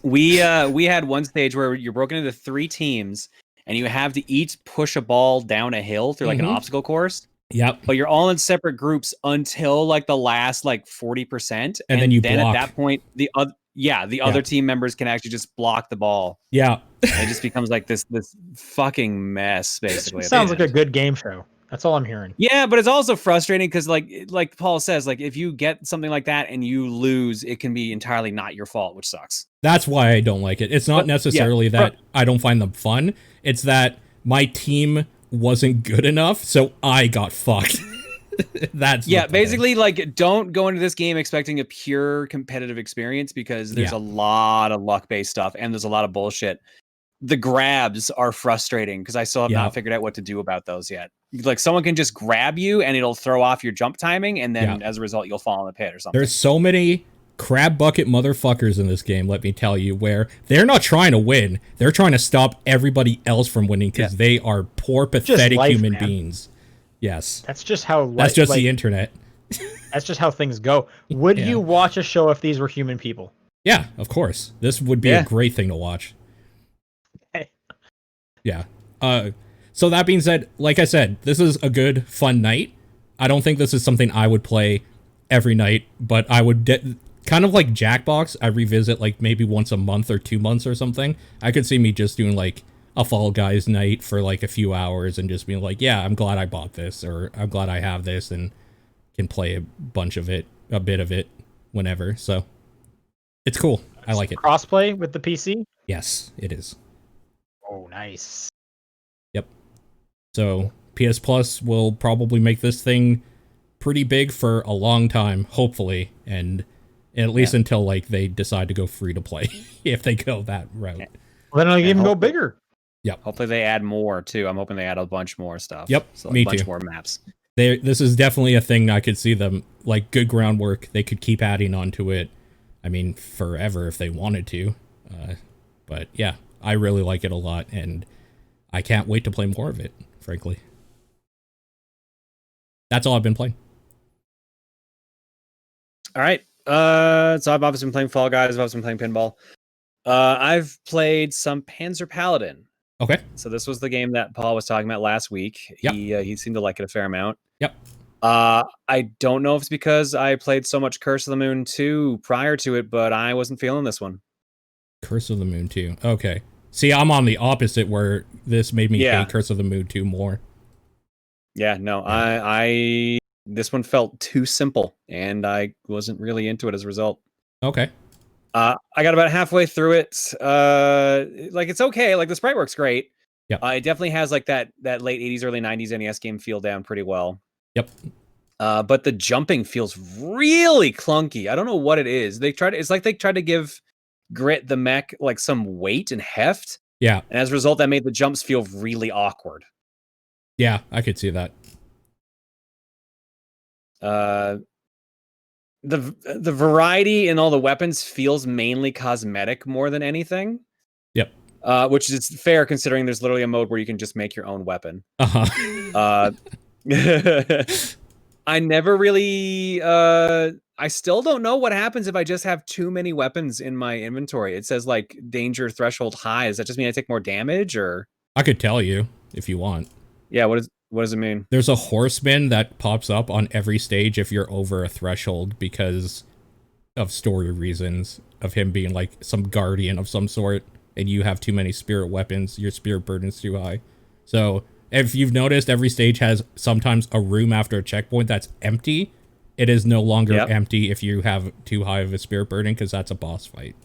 We had one stage where you're broken into 3 teams, and you have to each push a ball down a hill through like an obstacle course. Yep. But you're all in separate groups until like the last like 40%. And then you block. at that point, the other team members can actually just block the ball. Yeah. It just becomes like this fucking mess, basically. It sounds like a good game show. That's all I'm hearing. Yeah, but it's also frustrating because like Paul says, like if you get something like that and you lose, it can be entirely not your fault, which sucks. That's why I don't like it. It's not necessarily that I don't find them fun. It's that my team wasn't good enough, so I got fucked. That's basically like don't go into this game expecting a pure competitive experience because there's a lot of luck-based stuff and there's a lot of bullshit. The grabs are frustrating because I still have not figured out what to do about those yet. Like someone can just grab you and it'll throw off your jump timing, and then as a result you'll fall in the pit or something. There's so many crab bucket motherfuckers in this game, let me tell you, where they're not trying to win. They're trying to stop everybody else from winning because they are poor, pathetic human beings. Yes. That's just how that's just the internet. That's just how things go. Would you watch a show if these were human people? Yeah, of course. This would be a great thing to watch. Hey. Yeah. So that being said, like I said, this is a good, fun night. I don't think this is something I would play every night, but I would kind of like Jackbox. I revisit like maybe once a month or 2 months or something. I could see me just doing like a Fall Guys night for like a few hours and just being like, yeah, I'm glad I bought this, or I'm glad I have this and can play a bit of it whenever. So it's cool. I like it. Crossplay with the PC? Yes, it is. Oh, nice. Yep. So PS Plus will probably make this thing pretty big for a long time, hopefully, and at least until like they decide to go free to play, if they go that route. Well, then it'll even go bigger. Yep. Hopefully they add more too. I'm hoping they add a bunch more stuff. Yep. So like me a bunch too. more maps. This is definitely a thing I could see them, like, good groundwork. They could keep adding onto it. I mean, forever if they wanted to. But yeah, I really like it a lot, and I can't wait to play more of it, frankly. That's all I've been playing. All right. So I've obviously been playing Fall Guys. I've obviously been playing pinball. I've played some Panzer Paladin. Okay. So this was the game that Paul was talking about last week. Yep. He seemed to like it a fair amount. Yep. I don't know if it's because I played so much Curse of the Moon 2 prior to it, but I wasn't feeling this one. Curse of the Moon 2. Okay. See, I'm on the opposite where this made me hate Curse of the Moon 2 more. Yeah, no, I this one felt too simple, and I wasn't really into it as a result. Okay. I got about halfway through it. Like it's okay. Like the sprite works great. Yeah. It definitely has like that late 80s, early 90s NES game feel down pretty well. Yep. But the jumping feels really clunky. I don't know what it is. It's like they tried to give Grit the mech like some weight and heft. Yeah. And as a result, that made the jumps feel really awkward. Yeah, I could see that. The variety in all the weapons feels mainly cosmetic more than anything. Yep. Which is fair considering there's literally a mode where you can just make your own weapon. Uh-huh. I never really I I still don't know what happens if I just have too many weapons in my inventory. It says like danger threshold high. Does that just mean I take more damage, or? I could tell you if you want. Yeah, what does it mean? There's a horseman that pops up on every stage if you're over a threshold because of story reasons, of him being like some guardian of some sort, and you have too many spirit weapons, your spirit burden's too high. So if you've noticed, every stage has sometimes a room after a checkpoint that's empty. It is no longer empty if you have too high of a spirit burden, because that's a boss fight.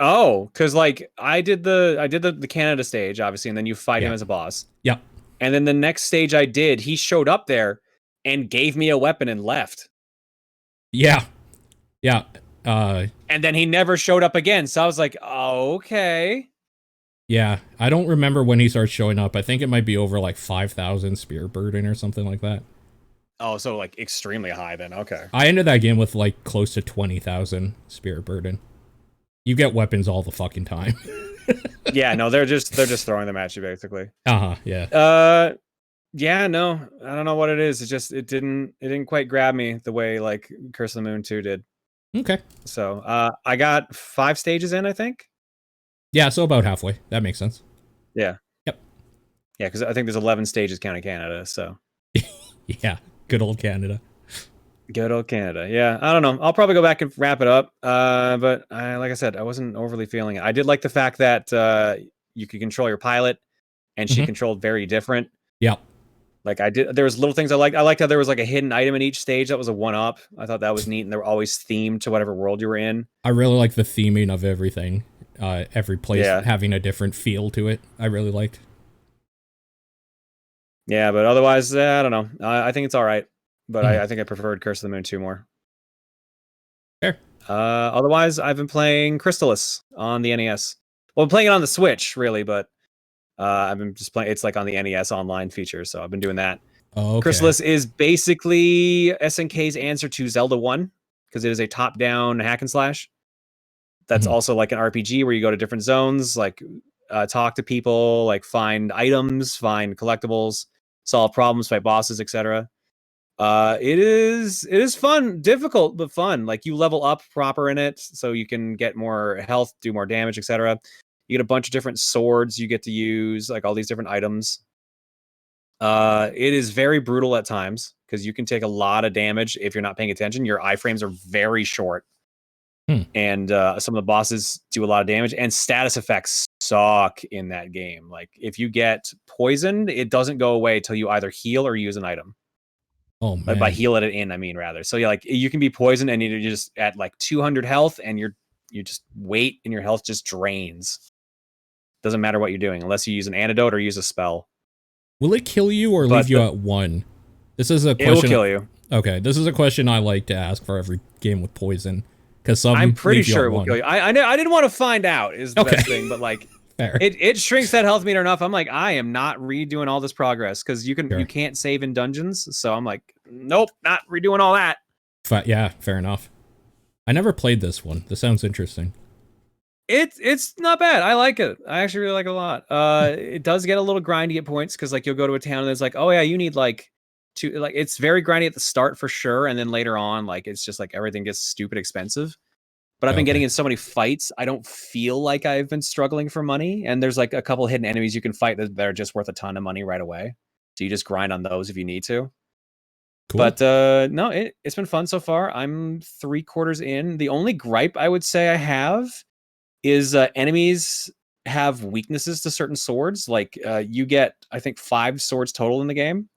Oh, because like I did the Canada stage, obviously, and then you fight him as a boss. Yep. And then the next stage I did, he showed up there and gave me a weapon and left. Yeah. Yeah. And then he never showed up again. So I was like, oh, okay. Yeah. I don't remember when he starts showing up. I think it might be over like 5,000 spirit burden or something like that. Oh, so like extremely high then. Okay. I ended that game with like close to 20,000 spirit burden. You get weapons all the fucking time. Yeah, no, they're just throwing them at you basically. Yeah. Yeah, no, I don't know what it is. It didn't quite grab me the way like Curse of the Moon 2 did. Okay. So I got 5 stages in, I think. Yeah, so about halfway. That makes sense. Yeah. Yep. Yeah, because I think there's 11 stages counting Canada. So. Yeah, good old Canada. Good old Canada. Yeah, I don't know. I'll probably go back and wrap it up. But like I said, I wasn't overly feeling it. I did like the fact that you could control your pilot, and she controlled very different. Yeah. Like there was little things I liked. I liked how there was like a hidden item in each stage that was a 1-up. I thought that was neat, and they were always themed to whatever world you were in. I really like the theming of everything. Every place having a different feel to it. I really liked. Yeah, but otherwise, I don't know. I think it's all right, but I think I preferred Curse of the Moon 2 more. Fair. Otherwise, I've been playing Crystalis on the NES. Well, I'm playing it on the Switch, really, but I've been just playing. It's like on the NES online feature, so I've been doing that. Oh, okay. Crystalis is basically SNK's answer to Zelda 1, because it is a top-down hack and slash. That's also like an RPG where you go to different zones, like talk to people, like find items, find collectibles, solve problems, fight bosses, etc. It is fun, difficult but fun. Like you level up proper in it, so you can get more health, do more damage, etc. You get a bunch of different swords you get to use, like all these different items. It is very brutal at times because you can take a lot of damage if you're not paying attention. Your iframes are very short. And some of the bosses do a lot of damage, and status effects suck in that game. Like if you get poisoned, it doesn't go away till you either heal or use an item. Oh man. By heal it in, I mean rather. So you can be poisoned and you're just at like 200 health, and you just wait and your health just drains. Doesn't matter what you're doing unless you use an antidote or use a spell. Will it kill you or leave you at 1? This is a question. It will kill you. Okay, this is a question I like to ask for every game with poison. Because I'm pretty sure it will kill you. I didn't want to find out is the best thing, but like it shrinks that health meter enough. I'm like, I am not redoing all this progress because you can't save in dungeons. So I'm like, nope, not redoing all that. Yeah, fair enough. I never played this one. This sounds interesting. It's not bad. I like it. I actually really like it a lot. It does get a little grindy at points because like you'll go to a town and it's like, oh yeah, you need like it's very grindy at the start for sure, and then later on, like it's just like everything gets stupid expensive. But I've been getting in so many fights, I don't feel like I've been struggling for money. And there's like a couple hidden enemies you can fight that are just worth a ton of money right away. So you just grind on those if you need to. Cool. But no, it's been fun so far. I'm 3/4 in. The only gripe I would say I have is enemies have weaknesses to certain swords. Like you get, I think, 5 swords total in the game.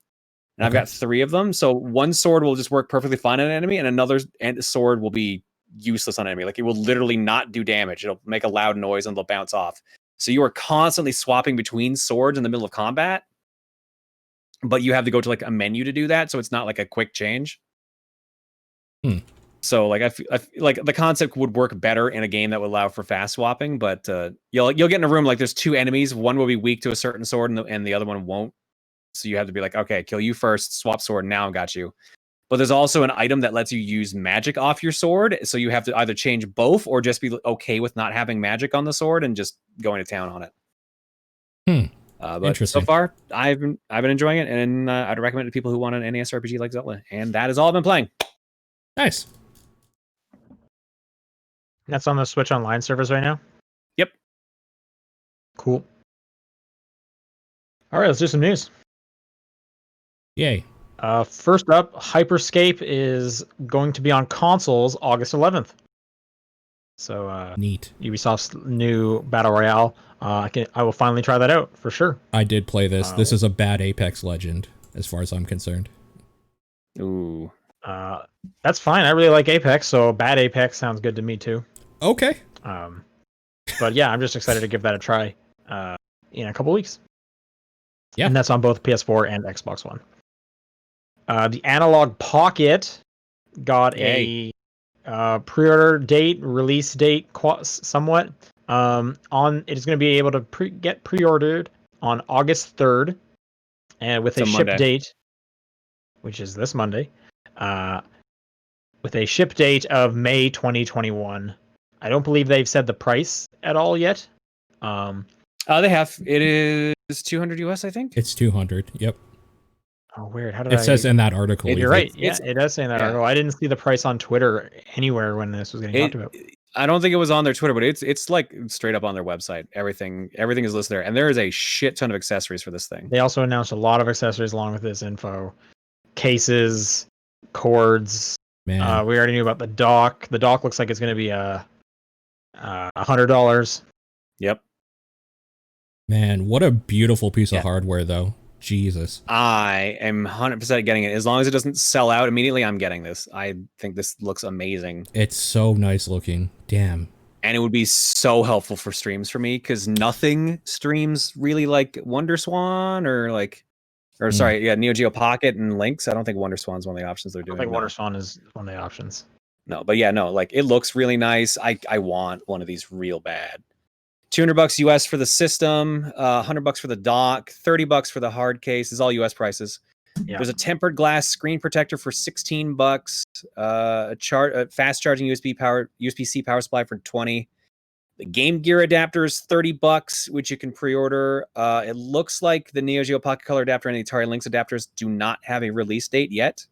And I've got 3 of them. So one sword will just work perfectly fine on an enemy, and another sword will be useless on an enemy. Like it will literally not do damage. It'll make a loud noise and they'll bounce off. So you are constantly swapping between swords in the middle of combat, but you have to go to like a menu to do that. So it's not like a quick change. So like I feel like the concept would work better in a game that would allow for fast swapping, but you'll get in a room like there's 2 enemies. One will be weak to a certain sword and the other one won't. So you have to be like, okay, kill you first, swap sword, now I got you. But there's also an item that lets you use magic off your sword. So you have to either change both or just be okay with not having magic on the sword and just going to town on it. But interesting. So far, I've been enjoying it, and I'd recommend it to people who want an NES RPG like Zelda. And that is all I've been playing. Nice. That's on the Switch Online servers right now? Yep. Cool. All right, let's do some news. Yay. First up, Hyper Scape is going to be on consoles August 11th. So Neat. Ubisoft's new Battle Royale. I will finally try that out for sure. I did play this. This is a bad Apex Legend, as far as I'm concerned. Ooh. That's fine. I really like Apex, so bad Apex sounds good to me too. Okay. But yeah, I'm just excited to give that a try in a couple weeks. Yeah. And that's on both PS4 and Xbox One. The Analogue Pocket got a pre-order date, release date, somewhat. It is going to be able to get pre-ordered on August 3rd, and with a ship date, which is this Monday, with a ship date of May 2021. I don't believe they've said the price at all yet. They have. It is 200 US, I think. It's 200. Yep. Oh, weird. How did it says in that article? You're right. Yeah, it does say in that article. I didn't see the price on Twitter anywhere when this was getting talked about. I don't think it was on their Twitter, but it's like straight up on their website. Everything is listed there, and there is a shit ton of accessories for this thing. They also announced a lot of accessories along with this info: cases, cords. Man, we already knew about the dock. The dock looks like it's going to be $100. Yep. Man, what a beautiful piece of hardware, though. Jesus. I am 100% getting it. As long as it doesn't sell out immediately, I'm getting this. I think this looks amazing. It's so nice looking. Damn. And it would be so helpful for streams for me, because nothing streams really like WonderSwan Neo Geo Pocket and Lynx. I don't think WonderSwan's one of the options they're doing. I think WonderSwan is one of the options. No, but like it looks really nice. I want one of these real bad. $200 US for the system, $100 for the dock, $30 for the hard case. This is all US prices. Yeah. There's a tempered glass screen protector for $16. A fast charging USB-C power supply for $20. The Game Gear adapter is $30, which you can pre-order. It looks like the Neo Geo Pocket Color adapter and the Atari Lynx adapters do not have a release date yet.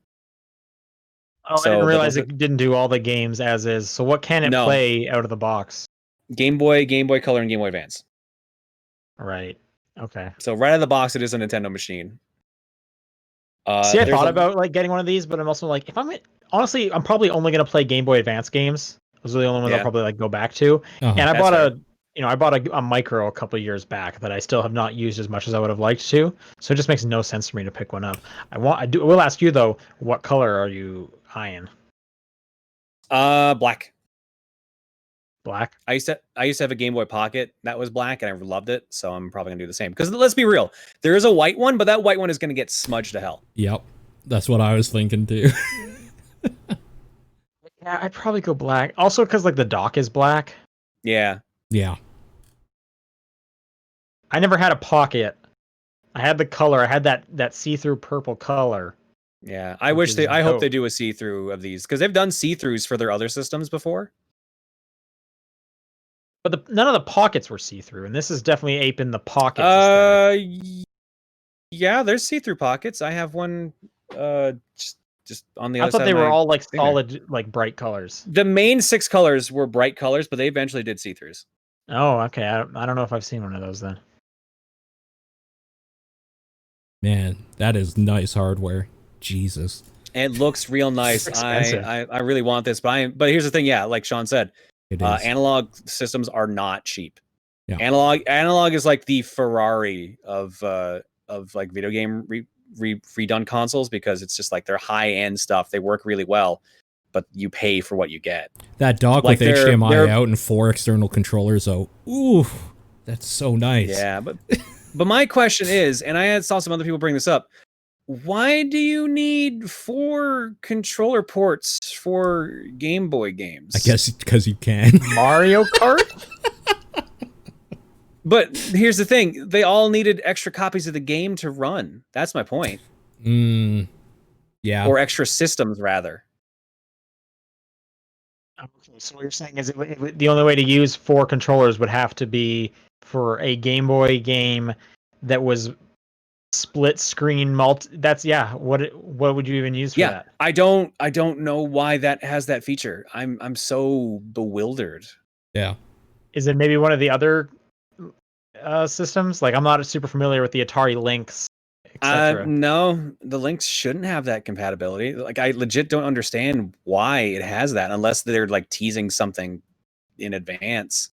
Oh, so, I didn't realize it didn't do all the games as is. So what can it play out of the box? Game Boy Color, and Game Boy Advance. Right. Okay. So right out of the box, it is a Nintendo machine. See, I thought about like getting one of these, but I'm also like, honestly, I'm probably only gonna play Game Boy Advance games. Those are the only ones I'll probably like go back to. And I bought a micro a couple years back that I still have not used as much as I would have liked to. So it just makes no sense for me to pick one up. I will ask you though, what color are you eyeing? Black. Black. I used to have a Game Boy Pocket that was black, and I loved it. So I'm probably gonna do the same. Because let's be real, there is a white one, but that white one is gonna get smudged to hell. Yep, that's what I was thinking too. Yeah, I'd probably go black. Also, because like the dock is black. Yeah. Yeah. I never had a Pocket. I had the color. I had that see-through purple color. Yeah, I hope they do a see-through of these, because they've done see-throughs for their other systems before. But none of the pockets were see-through, and this is definitely aping the pocket. Yeah, there's see-through pockets. I have one just on the other side. I thought they were all like solid, like bright colors. The main 6 colors were bright colors, but they eventually did see-throughs. Oh, okay. I don't know if I've seen one of those then. Man, that is nice hardware. Jesus. It looks real nice. I really want this, but here's the thing. Yeah, like Sean said, analog systems are not cheap. Yeah. Analog is like the Ferrari of like video game redone consoles, because it's just like they're high end stuff. They work really well, but you pay for what you get. That dock like with HDMI out and 4 external controllers, though. Ooh, that's so nice. Yeah, but my question is, and I saw some other people bring this up, why do you need 4 controller ports for Game Boy games? I guess because you can. Mario Kart? But here's the thing. They all needed extra copies of the game to run. That's my point. Yeah. Or extra systems, rather. Okay, so what you're saying is the only way to use 4 controllers would have to be for a Game Boy game that was split screen that's what would you even use for that? I don't know why that has that feature. I'm so bewildered. Yeah. Is it maybe one of the other systems? Like, I'm not super familiar with the Atari Lynx, etc. No, the Lynx shouldn't have that compatibility. Like, I legit don't understand why it has that unless they're like teasing something in advance.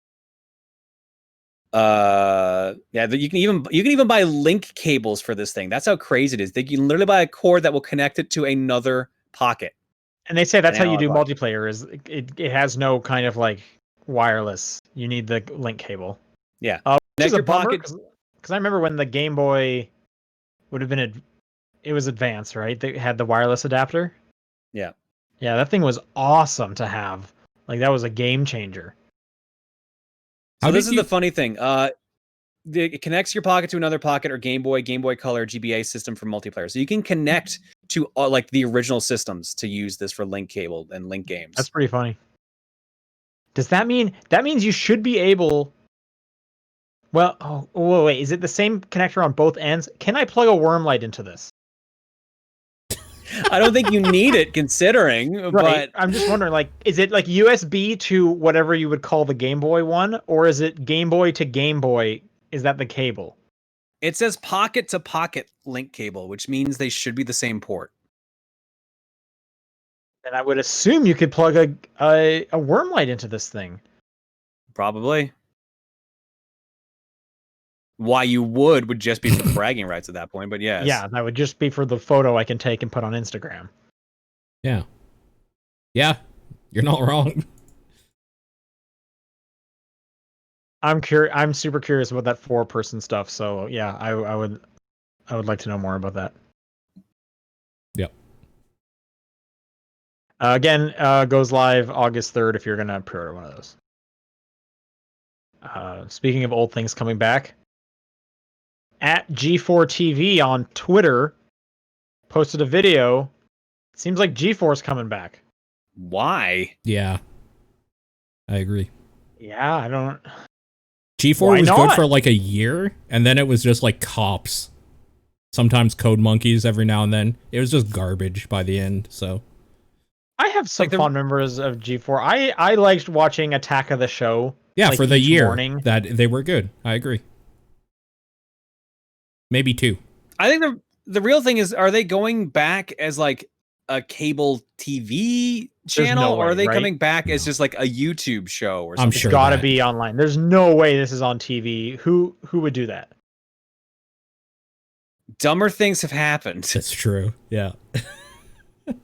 You can even buy link cables for this thing. That's how crazy it is. You can literally buy a cord that will connect it to another pocket. And they say that's how you do Analog multiplayer. Is it has no kind of like wireless. You need the link cable. Yeah, which is a your bummer pocket. because I remember when the Game Boy would have been it was advanced, right? They had the wireless adapter. Yeah, that thing was awesome to have. Like, that was a game changer. So this is the funny thing. It connects your pocket to another pocket or Game Boy Color, GBA system for multiplayer. So you can connect to like the original systems to use this for link cable and link games. That's pretty funny. Does that mean you should be able? Well, wait. Is it the same connector on both ends? Can I plug a worm light into this? I don't think you need it, considering. Right. But I'm just wondering, like, is it like USB to whatever you would call the Game Boy one, or is it Game Boy to Game Boy? Is that the cable? It says pocket to pocket link cable, which means they should be the same port. And I would assume you could plug a worm light into this thing. Probably. Why you would just be for bragging rights at that point, but yes. Yeah, that would just be for the photo I can take and put on Instagram. Yeah. Yeah, you're not wrong. I'm super curious about that 4-person stuff. So yeah, I would like to know more about that. Yep. Again, goes live August 3rd if you're gonna pre-order one of those. Speaking of old things coming back, at G4TV on Twitter posted a video. It seems like G4's coming back. Why? Yeah. I agree. Yeah, I don't. G4 was good for like a year, and then it was just like cops. Sometimes code monkeys every now and then. It was just garbage by the end, so. I have some fond memories of G4. I liked watching Attack of the Show. Yeah, like, for the year morning. that they were good. I agree. Maybe 2. I think the real thing is, are they going back as like a cable TV channel, or are they coming back as just like a YouTube show or something? I'm sure it's gotta be online. There's no way this is on TV. Who would do that? Dumber things have happened. That's true. Yeah.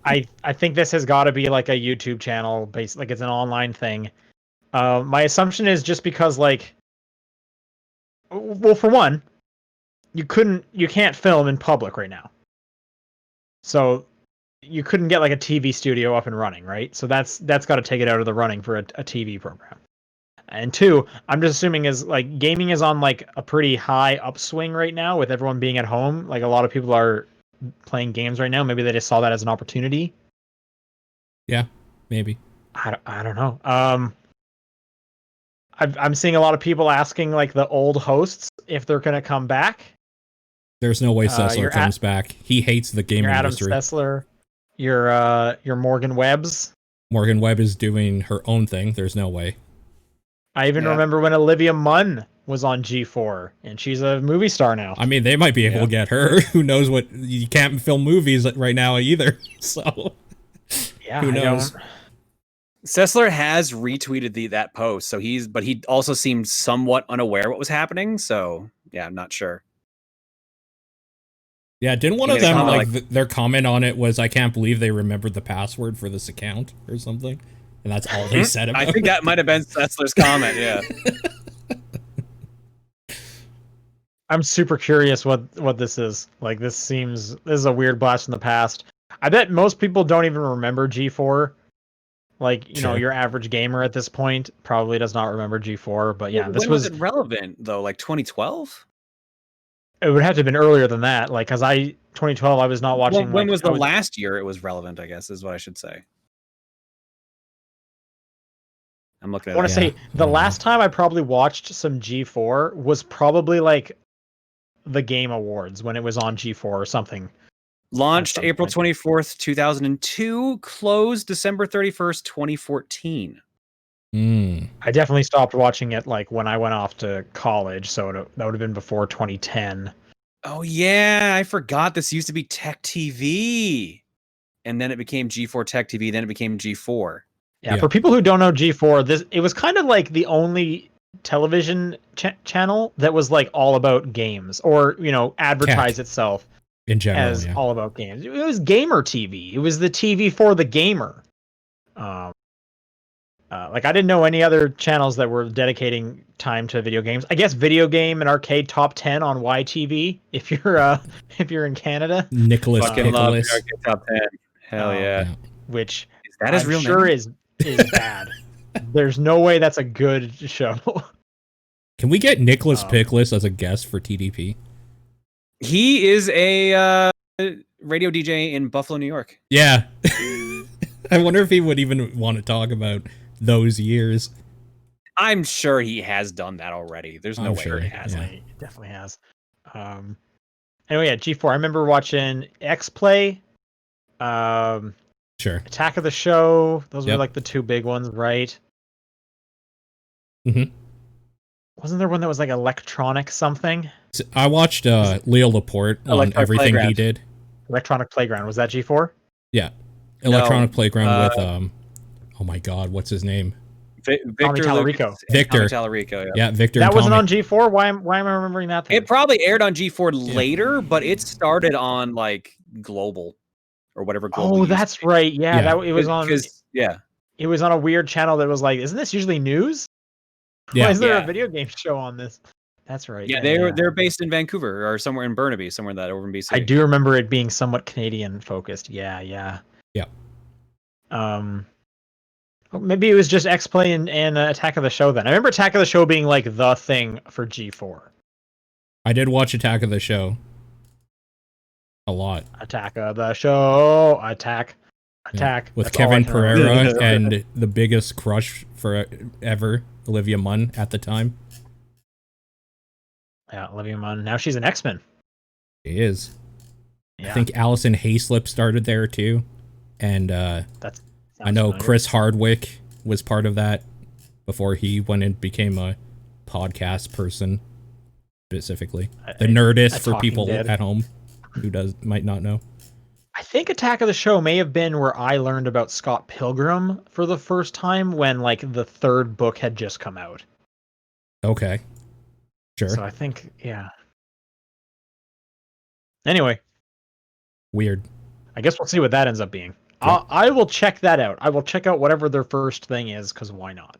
I think this has got to be like a YouTube channel based, like it's an online thing. My assumption is just because, like, well, for one, you can't film in public right now, so you couldn't get like a TV studio up and running, right? So that's got to take it out of the running for a TV program. And 2, I'm just assuming is like gaming is on like a pretty high upswing right now with everyone being at home. Like, a lot of people are playing games right now. Maybe they just saw that as an opportunity. Yeah, maybe. I don't know. I'm seeing a lot of people asking like the old hosts if they're gonna come back. There's no way Sessler comes back. He hates the gaming industry. Adam Sessler, your Morgan Webbs. Morgan Webb is doing her own thing. There's no way. I even remember when Olivia Munn was on G4, and she's a movie star now. I mean, they might be able to get her. Who knows what? You can't film movies right now either. So, yeah, who knows? Sessler has retweeted that post, so he also seemed somewhat unaware what was happening. So, yeah, I'm not sure. Yeah, didn't one of them their comment on it was, "I can't believe they remembered the password for this account" or something, and that's all they said about it. I think that might have been Sessler's comment. Yeah. I'm super curious what this is. Like, this is a weird blast from the past. I bet most people don't even remember G4. Like, you know, your average gamer at this point probably does not remember G4. But yeah, this was it relevant though? Like 2012? It would have to have been earlier than that. Like, 2012, I was not watching. Well, when was the last year it was relevant? I guess is what I should say. I'm looking at. I want to say the last time I probably watched some G4 was probably like the Game Awards when it was on G4 or something. Launched some April point. 24th, 2002. Closed December 31st, 2014. I definitely stopped watching it like when I went off to college, so that would have been before 2010. Oh yeah, I forgot this used to be Tech TV. And then it became G4 Tech TV, then it became G4. Yeah, Yeah. for people who don't know G4, it was kind of like the only television channel that was like all about games, or advertise itself In general, as yeah. all about games. It was gamer TV. It was the TV for the gamer. Like I didn't know any other channels that were dedicating time to video games. I guess video game and arcade top 10 on YTV if you're in Canada. Nicholas Fucking love Pickles. Arcade Top 10. Hell yeah. Which Is that his I'm real sure name? is bad. There's no way that's a good show. Can we get Nicholas Pickles as a guest for TDP? He is a radio DJ in Buffalo, New York. Yeah. I wonder if he would even want to talk about those years. I'm sure he has done that already. There's no I'm way sure he he has. has. He definitely has. Anyway, yeah, G4. I remember watching X Play, Sure. Attack of the Show. Those were Yep. like the two big ones, right? Mm-hmm. Wasn't there one that was like electronic something? So I watched Leo Laporte on Electronic everything he Playground. did. Electronic Playground. Was that G4? Yeah. No, Electronic Playground with oh my god, what's his name? Victor Tallarico. Lucas. Victor. Tommy Tallarico, yeah. Yeah, Victor. That and wasn't Tommy. on G4? Why am I remembering that then? It probably aired on G4 later, but it started on like Global or whatever Global. Oh, used to that's be. right. Yeah, Yeah. it was on. 'Cause, yeah. It was on a weird channel that was like, isn't this usually news? Yeah. Why is there Yeah. a video game show on this? That's right. Yeah, they're based in Vancouver or somewhere in Burnaby, somewhere in that over in BC. I do remember it being somewhat Canadian focused. Yeah. Yeah. Maybe it was just X Play and Attack of the Show then. I remember Attack of the Show being like the thing for G4. I did watch Attack of the Show a lot. Attack of the Show. Attack. With That's all I Kevin can remember. Pereira and the biggest crush forever, Olivia Munn at the time. Yeah, Olivia Munn. Now she's an X-Men. She is. Yeah, I think Allison Hayslip started there too. And I know Chris Hardwick was part of that before he went and became a podcast person specifically. The Nerdist for people Dead. at home who might not know. I think Attack of the Show may have been where I learned about Scott Pilgrim for the first time when like the third book had just come out. Okay. Sure. So I think, yeah. Anyway, Weird. I guess we'll see what that ends up being. Yep. I will check that out. I will check out whatever their first thing is, because why not?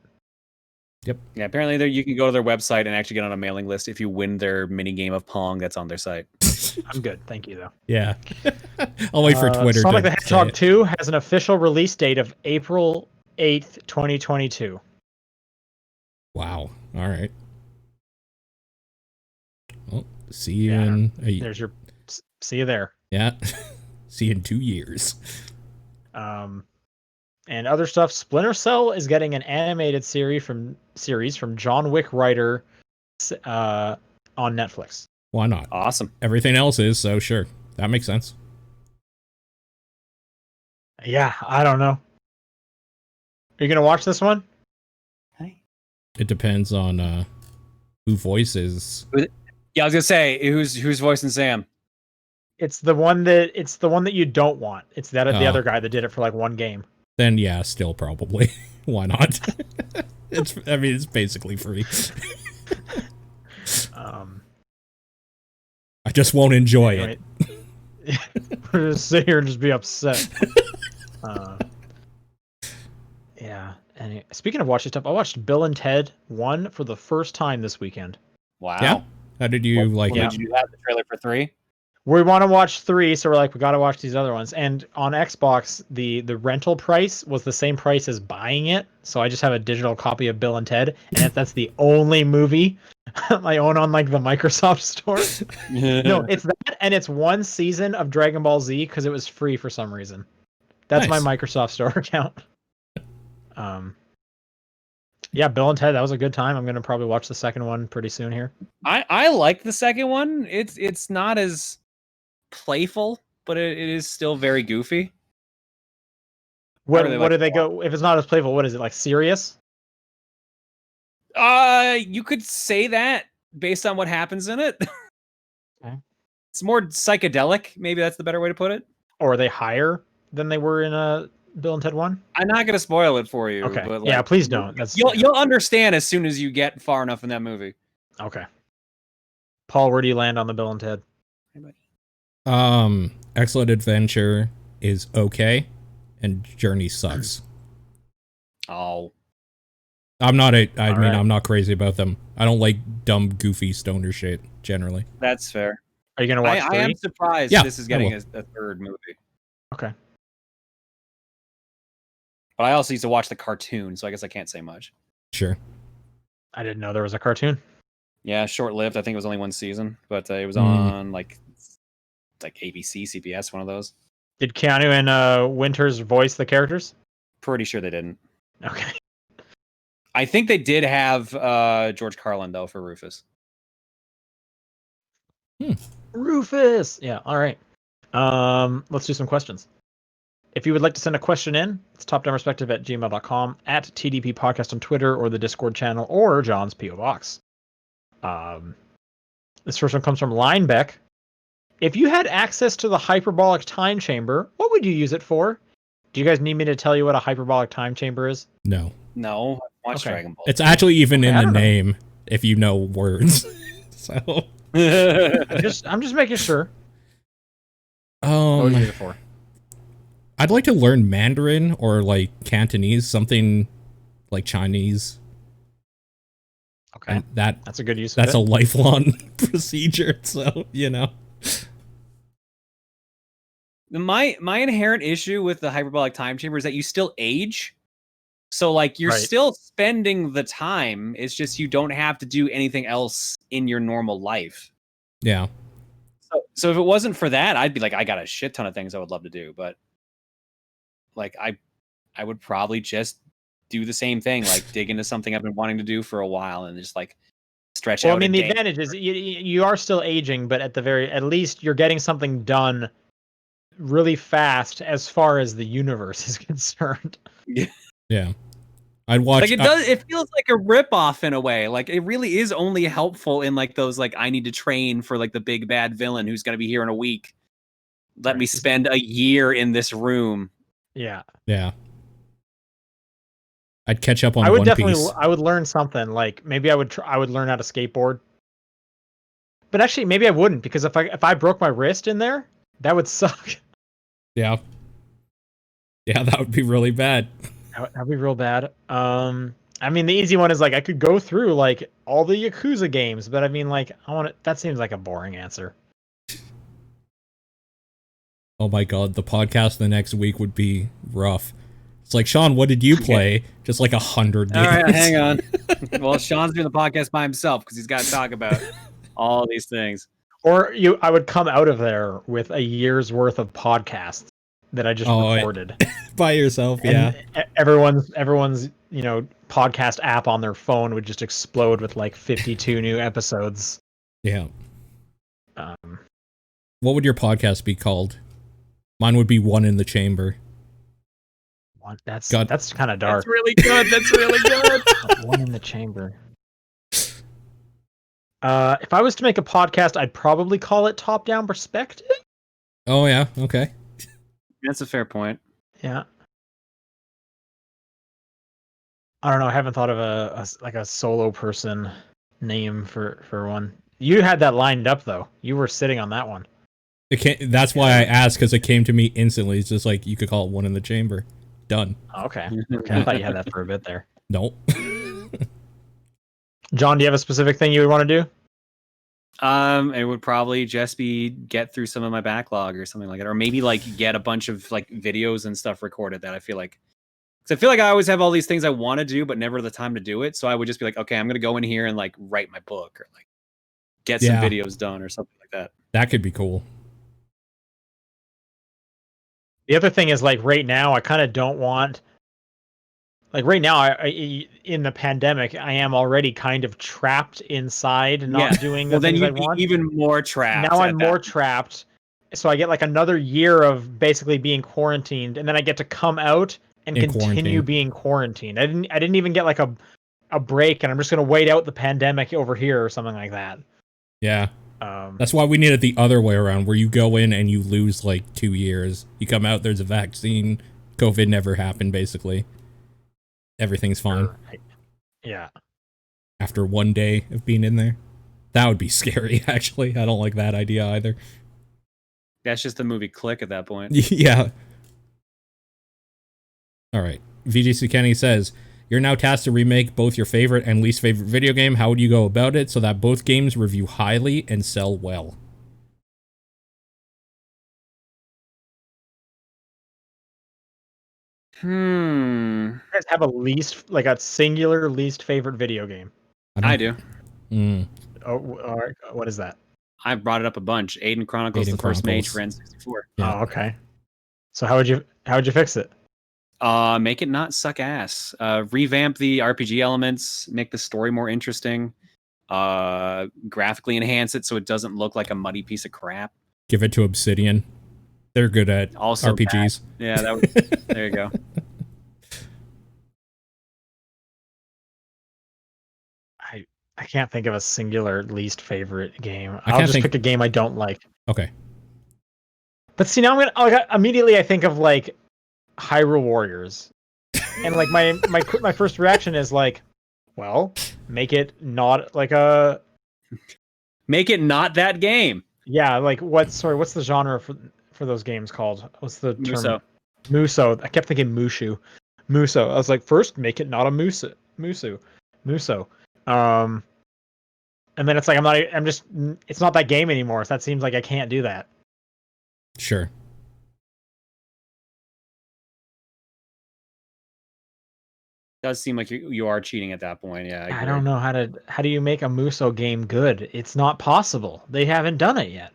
Yeah, apparently you can go to their website and actually get on a mailing list if you win their mini game of Pong that's on their site. I'm good. Thank you, though. Yeah. I'll wait for Twitter Sonic to the say Hedgehog it. 2 has an official release date of April 8th, 2022. Wow. All right. Well, see you in See you there. Yeah. See you in 2 years. And other stuff. Splinter Cell is getting an animated series from John Wick writer on Netflix. Why not? Awesome. Everything else is, so sure. That makes sense. Yeah, I don't know. Are you gonna watch this one? It depends on who voices. Yeah, I was gonna say who's voicing Sam. It's the one that you don't want. It's the other guy that did it for like one game. Then yeah, still probably. Why not? It's basically free. I just won't enjoy it. We're just sit here and just be upset. Yeah. And speaking of watching stuff, I watched Bill and Ted 1 for the first time this weekend. Wow. Yeah. How did you like it? Did you have the trailer for 3? We want to watch 3, so we're like, we got to watch these other ones. And on Xbox, the rental price was the same price as buying it. So I just have a digital copy of Bill and Ted, and that's the only movie I own on like the Microsoft store. No, it's that, and it's one season of Dragon Ball Z because it was free for some reason. That's Nice. my Microsoft Store account. Yeah, Bill and Ted, that was a good time. I'm gonna probably watch the second one pretty soon here. I like the second one. It's not as playful, but it is still very goofy. What really what like do the they go? If it's not as playful, what is it, like serious? You could say that based on what happens in it. Okay. It's more psychedelic. Maybe that's the better way to put it. Or are they higher than they were in Bill and Ted 1? I'm not gonna spoil it for you. Okay. But Yeah, please don't. That's you'll understand as soon as you get far enough in that movie. okay. Paul, where do you land on the Bill and Ted? Excellent Adventure is okay, and Journey sucks. Oh, I'm not right. I'm not crazy about them. I don't like dumb, goofy stoner shit generally. that's fair. Are you gonna watch I 3? am surprised Yeah, this is I getting will. a third movie. Okay. But I also used to watch the cartoon, so I guess I can't say much. Sure. I didn't know there was a cartoon. Yeah, short lived. I think it was only one season, but it was Mm. on like ABC, CBS, one of those. Did Keanu and Winters voice the characters? Pretty sure they didn't. Okay. I think they did have George Carlin though for Rufus. Rufus. Yeah. All right. Let's do some questions. If you would like to send a question in, it's topdownperspective@gmail.com, at TDP Podcast on Twitter, or the Discord channel, or John's P.O. Box. This first one comes from Linebeck. If you had access to the hyperbolic time chamber, what would you use it for? Do you guys need me to tell you what a hyperbolic time chamber is? No. No, watch Okay. Dragon Ball. It's actually even in I the don't know. name if you know words. So I'm just making sure. What would you use it for? I'd like to learn Mandarin or like Cantonese, something like Chinese. Okay. And That's a good use of that's it. a lifelong procedure, so you know. My inherent issue with the hyperbolic time chamber is that you still age. So like you're Right. still spending the time. It's just you don't have to do anything else in your normal life. Yeah. So if it wasn't for that, I'd be like, I got a shit ton of things I would love to do, but like I would probably just do the same thing, like dig into something I've been wanting to do for a while and just like stretch Well, out. I mean, a the day. advantage is you are still aging, but at least you're getting something done really fast as far as the universe is concerned. Yeah. I'd watch Like it feels like a ripoff in a way. Like it really is only helpful in like those like I need to train for like the big bad villain who's gonna be here in a week. Let me spend a year in this room. Yeah. Yeah. I'd catch up on I would One definitely Piece. I would learn something, like maybe I would learn how to skateboard. But actually maybe I wouldn't, because if I broke my wrist in there, that would suck. Yeah. Yeah, that would be really bad. That'd be real bad. I mean, the easy one is like I could go through like all the Yakuza games, but I mean, like that seems like a boring answer. Oh my god, the podcast the next week would be rough. It's like, Sean, what did you play? Just like 100 games. All right, hang on. Well, Sean's doing the podcast by himself because he's got to talk about all these things. Or I would come out of there with a year's worth of podcasts that I just recorded by yourself. And yeah. Everyone's podcast app on their phone would just explode with like 52 new episodes. Yeah. What would your podcast be called? Mine would be One in the Chamber. That's kind of dark. That's really good. That's really good. One in the Chamber. If I was to make a podcast, I'd probably call it Top Down Perspective. Oh yeah, okay. That's a fair point. Yeah. I don't know. I haven't thought of a solo person name for one. You had that lined up though. You were sitting on that one. That's why I asked, because it came to me instantly. It's just like, you could call it One in the Chamber. Done. Okay. I thought you had that for a bit there. Nope. John, do you have a specific thing you would want to do? It would probably just be get through some of my backlog or something like that, or maybe like get a bunch of like videos and stuff recorded that I feel like, because I feel like I always have all these things I want to do, but never the time to do it. So I would just be like, okay, I'm gonna go in here and like write my book or like get some videos done or something like that. That could be cool. The other thing is, like, right now, I kind of don't want like right now, in the pandemic, I am already kind of trapped inside, not doing the well, then things I you'd be want. even more trapped. Now I'm at more that. trapped, so I get like another year of basically being quarantined, and then I get to come out and In continue quarantine. being quarantined. I didn't even get like a break, and I'm just gonna wait out the pandemic over here or something like that. Yeah. Um, That's why we need it the other way around, where you go in and you lose like 2 years. You come out, there's a vaccine. COVID never happened, basically. Everything's fine. yeah. After 1 day of being in there. That would be scary, actually. I don't like that idea either. That's just the movie Click at that point. Yeah. Alright. VGC Kenny says, you're now tasked to remake both your favorite and least favorite video game. How would you go about it so that both games review highly and sell well? You guys have a singular least favorite video game? I do. Oh, all right. What is that? I've brought it up a bunch. Aiden Chronicles, Aiden the first mage for Chronicles. N64. Yeah. Oh, okay. So how would you fix it? Make it not suck ass. Revamp the RPG elements, make the story more interesting. Graphically enhance it so it doesn't look like a muddy piece of crap. Give it to Obsidian. They're good at Also RPGs. that. Yeah, that was, there you go. I can't think of a singular least favorite game. I I'll can't just think- pick a game I don't like. Okay. But see, now immediately I think of like Hyrule Warriors, and like my first reaction is like, well, make it not like a Make it not that game. yeah, like what's the genre for those games called? What's the term? Muso. Muso. I kept thinking Mushu. Muso. I was like, first make it not a Muso. Muso. And then it's like it's not that game anymore. So that seems like I can't do that. Sure. Does seem like you are cheating at that point. Yeah, I don't know how do you make a Muso game good? It's not possible. They haven't done it yet.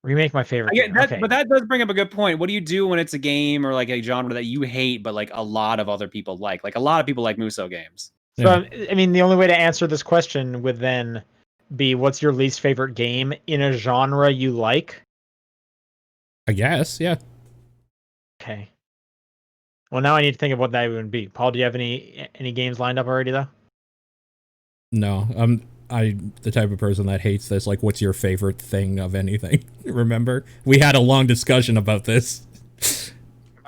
Remake my favorite game. Okay. But that does bring up a good point. What do you do when it's a game or like a genre that you hate, but like a lot of other people like? Like a lot of people like Muso games. So I mean, the only way to answer this question would then be, what's your least favorite game in a genre you like? I guess, yeah. Okay. Well, now I need to think of what that would be. Paul, do you have any games lined up already, though? No, I'm the type of person that hates this. Like, what's your favorite thing of anything? Remember? We had a long discussion about this. It's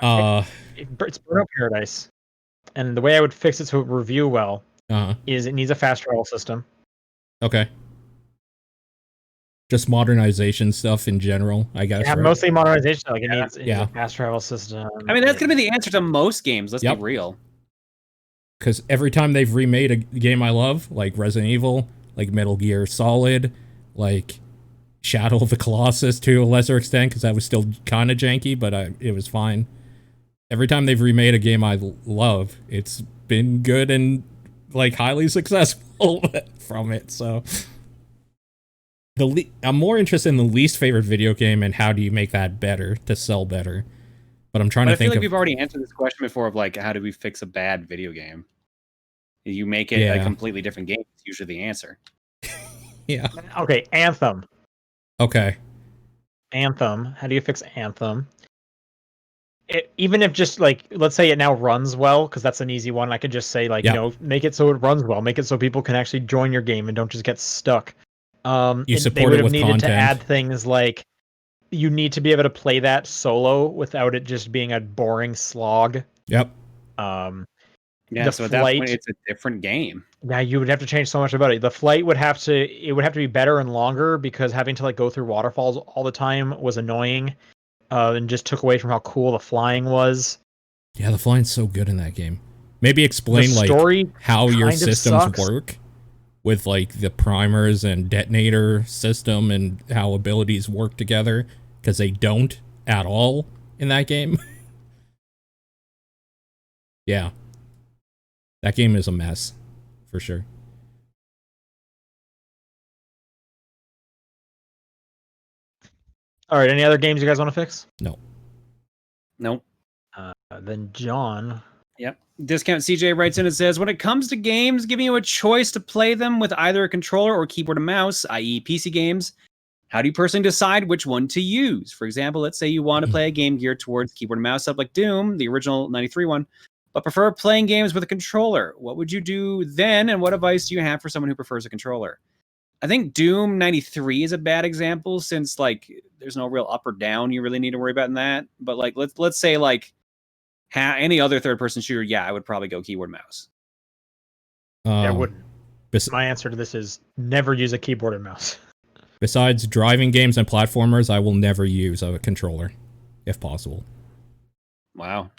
Burnout Paradise. And the way I would fix it so it review well is it needs a fast travel system. Okay. Just modernization stuff in general, I guess. Yeah, right? mostly modernization. Like it needs a fast travel system. I mean, that's going to be the answer to most games. Let's be real. Because every time they've remade a game I love, like Resident Evil, like Metal Gear Solid, like Shadow of the Colossus to a lesser extent, because that was still kind of janky, but it was fine. Every time they've remade a game I love, it's been good and like highly successful from it. So I'm more interested in the least favorite video game and how do you make that better to sell better. But I'm trying to think. I feel like we've already answered this question before of like, how do we fix a bad video game? You make it a completely different game. It's usually the answer. Yeah. Okay, Anthem. Okay. Anthem. How do you fix Anthem? Even if just like, let's say it now runs well, because that's an easy one. I could just say like, make it so it runs well. Make it so people can actually join your game and don't just get stuck. You support they would it have with needed content. to add things like you need to be able to play that solo without it just being a boring slog. Yep. Yeah, so at that point, it's a different game. Yeah, you would have to change so much about it. The flight would have to be better and longer, because having to like go through waterfalls all the time was annoying, and just took away from how cool the flying was. Yeah, the flying's so good in that game. Maybe explain like how your systems work with like the primers and detonator system and how abilities work together, because they don't at all in that game. Yeah. That game is a mess, for sure. All right, any other games you guys want to fix? No. Nope. Then John. Yep. Discount CJ writes in and says, when it comes to games, giving you a choice to play them with either a controller or keyboard and mouse, i.e. PC games, how do you personally decide which one to use? For example, let's say you want to play a game geared towards keyboard and mouse stuff like Doom, the original 93 one, but prefer playing games with a controller. What would you do then, and what advice do you have for someone who prefers a controller? I think Doom 93 is a bad example since, like, there's no real up or down you really need to worry about in that. But, like, let's say, like, any other third-person shooter, yeah, I would probably go keyboard mouse. I wouldn't. My answer to this is never use a keyboard and mouse. Besides driving games and platformers, I will never use a controller, if possible. Wow.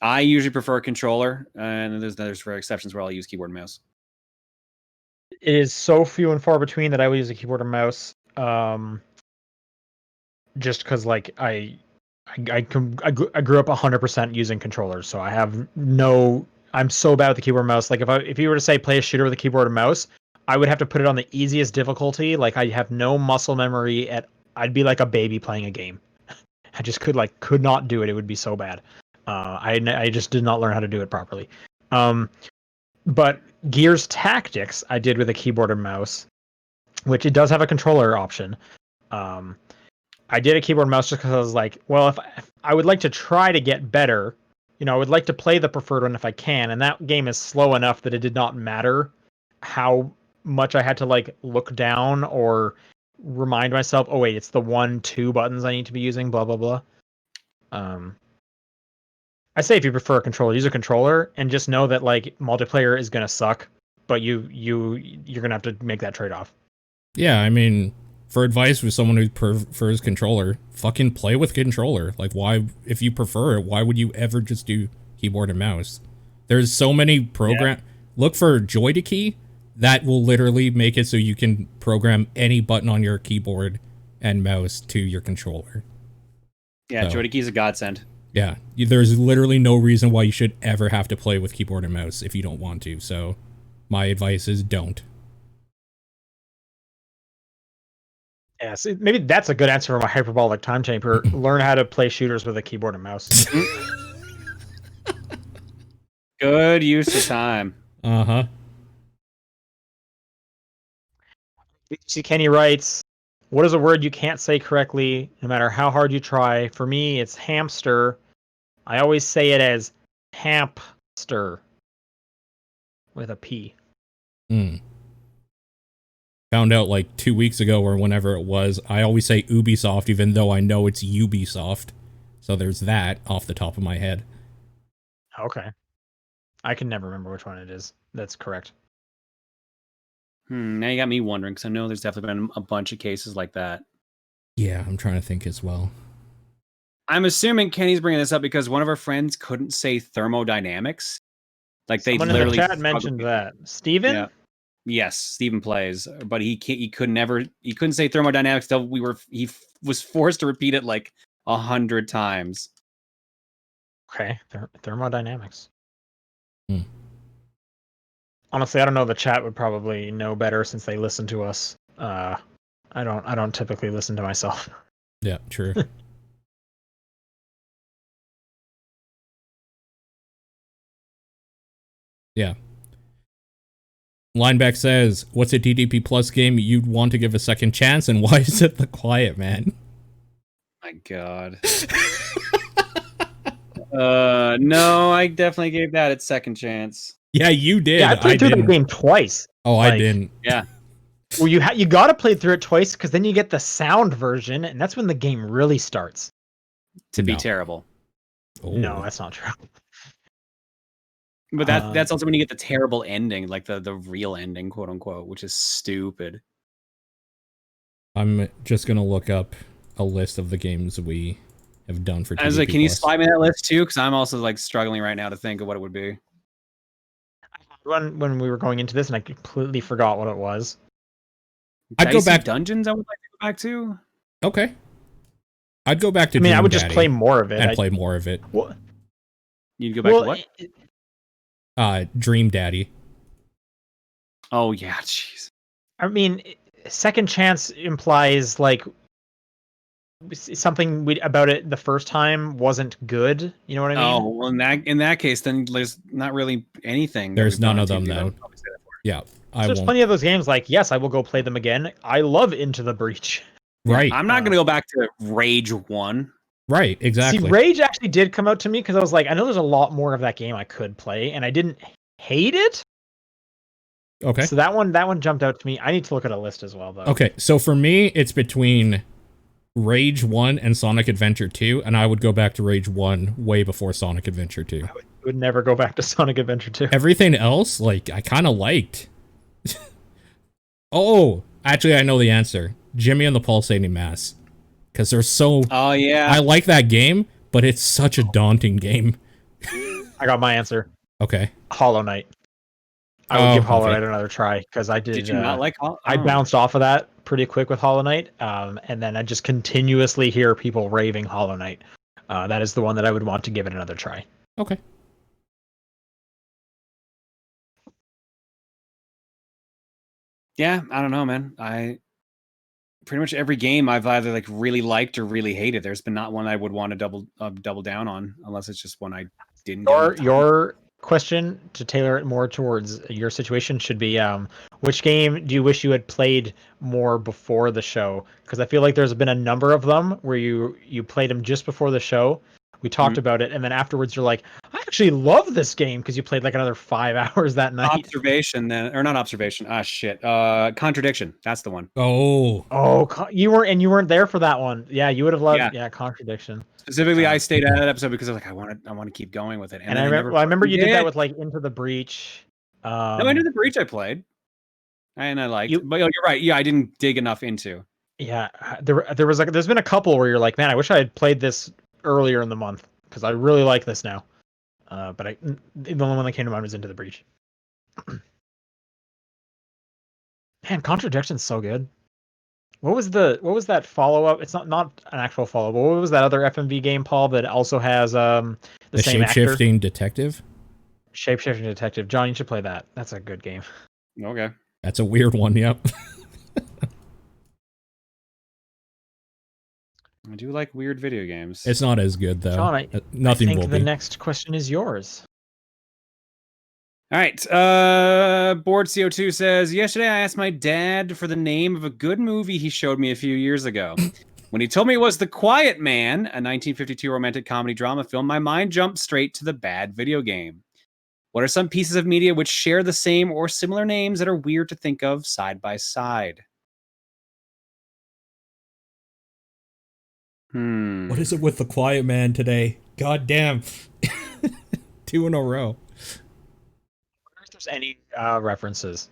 I usually prefer a controller, and there's rare exceptions where I'll use keyboard and mouse. It is so few and far between that I would use a keyboard and mouse. Just because, like, I grew up 100% using controllers, so I have no. I'm so bad with the keyboard and mouse. Like, if you were to say play a shooter with a keyboard and mouse, I would have to put it on the easiest difficulty. Like, I have no muscle memory. I'd be like a baby playing a game. I just could not do it. It would be so bad. I just did not learn how to do it properly. But Gears Tactics I did with a keyboard and mouse, which it does have a controller option. I did a keyboard and mouse just because I was like, well, if I would like to try to get better, I would like to play the preferred one if I can. And that game is slow enough that it did not matter how much I had to, like, look down or remind myself, oh wait, it's the 1-2 buttons I need to be using, blah blah blah. I say if you prefer a controller, use a controller, and just know that, like, multiplayer is gonna suck, but you're gonna have to make that trade-off. Yeah, I mean, for advice with someone who prefers controller, fucking play with controller. Like, why, if you prefer it, why would you ever just do keyboard and mouse? There's so many program. Yeah. Look for Joy to Key. That will literally make it so you can program any button on your keyboard and mouse to your controller. Yeah, so, Joy to Key is a godsend. Yeah, there's literally no reason why you should ever have to play with keyboard and mouse if you don't want to. So my advice is don't. Yeah, so maybe that's a good answer for my hyperbolic time chamber. Learn how to play shooters with a keyboard and mouse. Good use of time. Uh-huh. See, Kenny writes, what is a word you can't say correctly no matter how hard you try? For me, it's hamster. I always say it as hamster with a P. Found out like 2 weeks ago or whenever it was, I always say Ubisoft even though I know it's Ubisoft. So there's that off the top of my head. Okay. I can never remember which one it is. That's correct. Now you got me wondering, because I know there's definitely been a bunch of cases like that. Yeah, I'm trying to think as well. I'm assuming Kenny's bringing this up because one of our friends couldn't say thermodynamics. Like, they someone literally in the chat mentioned that. Steven? Yeah. Yes, Steven plays, but he couldn't say thermodynamics till he was forced to repeat it like 100 times. Okay, thermodynamics. Honestly, I don't know. The chat would probably know better since they listen to us. I don't typically listen to myself. Yeah, true. Yeah. Lineback says, what's a DDP Plus game you'd want to give a second chance, and why is it The Quiet Man? My God. No, I definitely gave that its second chance. Yeah, you did. Yeah, I played through the game twice. Oh, I didn't. Yeah. Well, you got to play through it twice because then you get the sound version, and that's when the game really starts to be terrible. Oh. No, that's not true. But that's also when you get the terrible ending, like the real ending, quote unquote, which is stupid. I'm just gonna look up a list of the games we have done for. I was like, can you slide me that list too? Because I'm also like struggling right now to think of what it would be. When we were going into this, and I completely forgot what it was. I'd go back dungeons. I would like to go back to. Okay. I'd go back to. I would just play more of it. And play more of it. What? You'd go back to what? Dream Daddy. Oh yeah, jeez. I mean, second chance implies like something about it the first time wasn't good. You know what I mean? Oh, well, in that case, then there's not really anything. There's none of them though. Yeah, There's plenty of those games. Like, yes, I will go play them again. I love Into the Breach. Right. I'm not going to go back to Rage 1. Right, exactly. See, Rage actually did come out to me because I was like, I know there's a lot more of that game I could play, and I didn't hate it. Okay. So that one jumped out to me. I need to look at a list as well, though. Okay, so for me, it's between Rage 1 and Sonic Adventure 2, and I would go back to Rage 1 way before Sonic Adventure 2. I would never go back to Sonic Adventure 2. Everything else, like, I kind of liked. Oh, actually, I know the answer. Jimmy and the Pulsating Mass. Because they're so... Oh, yeah. I like that game, but it's such a daunting game. I got my answer. Okay. Hollow Knight. I would give Hollow Knight another try, because I did... Did you not like Hollow Knight? I bounced off of that pretty quick with Hollow Knight, and then I just continuously hear people raving Hollow Knight. That is the one that I would want to give it another try. Okay. Yeah, I don't know, man. Pretty much every game I've either like really liked or really hated. There's been not one I would want to double down on, unless it's just one I didn't. Your question, to tailor it more towards your situation, should be which game do you wish you had played more before the show? Because I feel like there's been a number of them where you played them just before the show. We talked about it, and then afterwards you're like, I actually love this game, because you played like another 5 hours that night. Observation, then, or not observation. Ah, shit. Contradiction. That's the one. Oh, you weren't there for that one. Yeah, you would have loved. Yeah, Contradiction. Specifically, I stayed at that episode because I was like, I want to keep going with it. And I remember you did that with like Into the Breach. No, Into the Breach I played, and I liked. But you're right. Yeah, I didn't dig enough into. Yeah, there's been a couple where you're like, man, I wish I had played this earlier in the month, because I really like this now. But the only one that came to mind was Into the Breach. Man, Contradiction's so good. What was that follow-up? It's not an actual follow-up, but what was that other FMV game, Paul, that also has the same actor? Shape-shifting detective? Shape-shifting detective. John, you should play that. That's a good game. Okay. That's a weird one, yep. I do like weird video games. It's not as good, though. John, Nothing I think will the be. next question is yours. All right. Board CO2 says, yesterday I asked my dad for the name of a good movie he showed me a few years ago. When he told me it was The Quiet Man, a 1952 romantic comedy drama film, my mind jumped straight to the bad video game. What are some pieces of media which share the same or similar names that are weird to think of side by side? What is it with The Quiet Man today? God damn. 2 in a row. I wonder if there's any references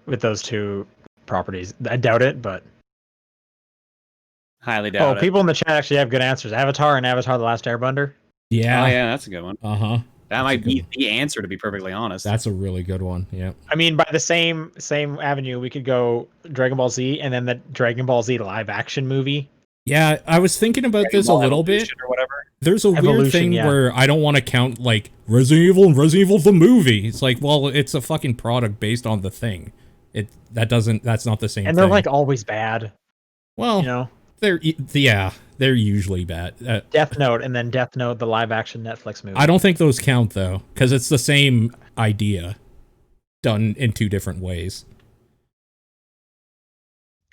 with those two properties. I doubt it, but... Highly doubt it. People in the chat actually have good answers. Avatar and Avatar The Last Airbender. Yeah. Oh, yeah, that's a good one. Uh-huh. That might be the answer, to be perfectly honest. That's a really good one, yeah. I mean, by the same avenue, we could go Dragon Ball Z and then the Dragon Ball Z live action movie. Yeah, I was thinking about this a little bit. Or whatever. There's a weird thing where I don't want to count, like, Resident Evil and Resident Evil the movie. It's like, well, it's a fucking product based on the thing. That's not the same thing. And they're, like, always bad. Well, you know? They're usually bad. Death Note and then Death Note, the live action Netflix movie. I don't think those count, though, because it's the same idea done in 2 different ways.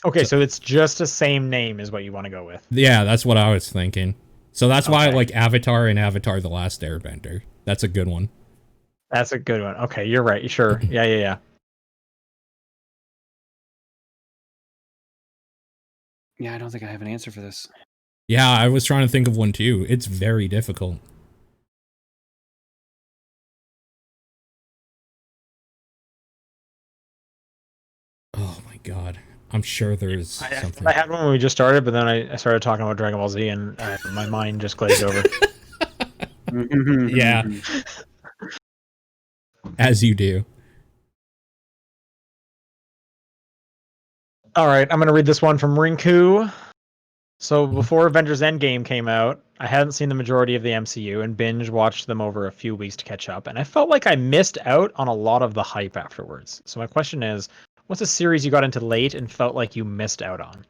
Okay, so it's just the same name is what you want to go with. Yeah, that's what I was thinking. So that's why I like Avatar and Avatar The Last Airbender. That's a good one. That's a good one. Okay, you're right. Sure. Yeah. Yeah, I don't think I have an answer for this. Yeah, I was trying to think of one too. It's very difficult. Oh my god. I'm sure there's something. I had one when we just started, but then I started talking about Dragon Ball Z and my mind just glazed over. Yeah. As you do. All right, I'm going to read this one from Rinku. So before Avengers Endgame came out, I hadn't seen the majority of the MCU and binge watched them over a few weeks to catch up. And I felt like I missed out on a lot of the hype afterwards. So my question is, what's a series you got into late and felt like you missed out on?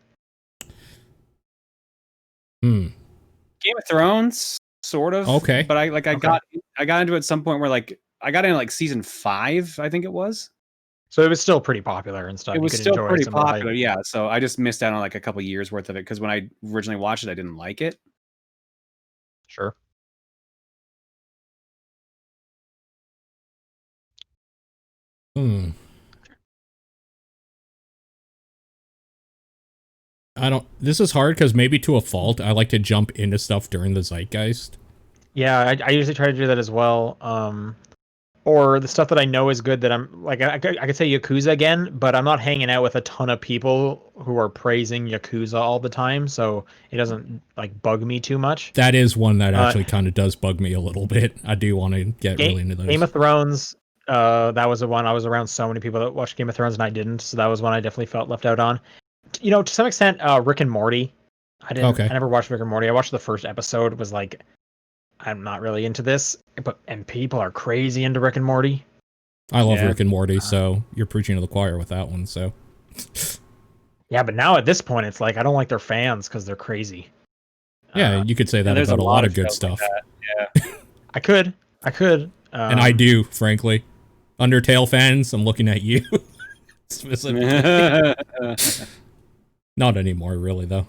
Game of Thrones, sort of. Okay. But I got into it at some point where like I got into like season 5, I think it was. So it was still pretty popular and stuff. It was you could still enjoy pretty some of the hype. popular, yeah. So I just missed out on like a couple years worth of it because when I originally watched it, I didn't like it. Sure. This is hard because maybe to a fault, I like to jump into stuff during the zeitgeist. Yeah, I usually try to do that as well. Or the stuff that I know is good that I'm like, I could say Yakuza again, but I'm not hanging out with a ton of people who are praising Yakuza all the time, so it doesn't like bug me too much. That is one that actually kind of does bug me a little bit. I do want to get really into those. Game of Thrones, that was the one I was around so many people that watched Game of Thrones and I didn't, so that was one I definitely felt left out on. You know, to some extent, Rick and Morty. I never watched Rick and Morty. I watched the first episode. Was like, I'm not really into this, and people are crazy into Rick and Morty. I love Rick and Morty, so you're preaching to the choir with that one. So, yeah, but now at this point, it's like I don't like their fans because they're crazy. Yeah, you could say that about a lot of good stuff. Like yeah, I could, and I do, frankly. Undertale fans, I'm looking at you specifically. Not anymore, really, though.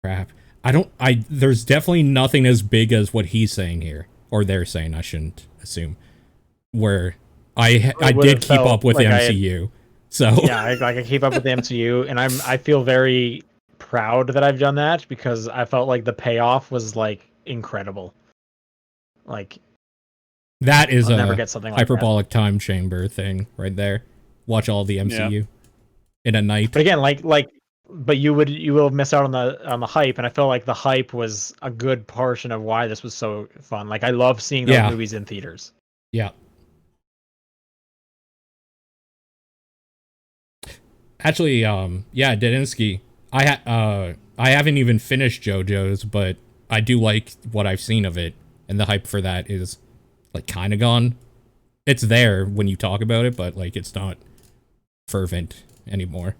Crap. There's definitely nothing as big as what he's saying here. Or they're saying, I shouldn't assume. Where I did keep up with the MCU. So yeah, I keep up with the MCU, and I feel very proud that I've done that because I felt like the payoff was like incredible. Like that is I'll a never get something like hyperbolic time chamber thing right there. Watch all the MCU in a night. But again, but you will miss out on the hype, and I feel like the hype was a good portion of why this was so fun. Like I love seeing those movies in theaters. Yeah. Actually, Dedinsky, I haven't even finished JoJo's, but I do like what I've seen of it, and the hype for that is like kind of gone. It's there when you talk about it, but like it's not fervent anymore.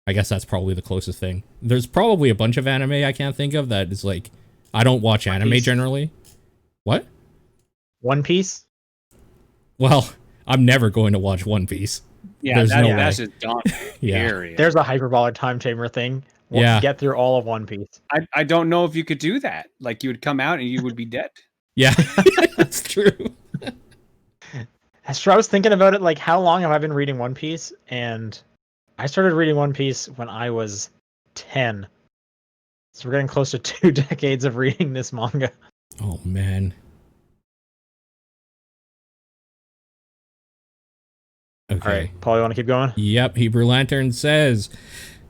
I guess that's probably the closest thing. There's probably a bunch of anime I can't think of that is like, I don't watch anime generally. What? One Piece? Well, I'm never going to watch One Piece. Yeah, that's just daunting. Yeah. There's a hyperbolic time chamber thing. Get through all of One Piece. I don't know if you could do that. Like you would come out and you would be dead. Yeah, that's true. That's true. I was thinking about it, like how long have I been reading One Piece? And I started reading One Piece when I was 10. So we're getting close to 2 decades of reading this manga. Oh, man. Okay. All right, Paul, you want to keep going? Yep, Hebrew Lantern says,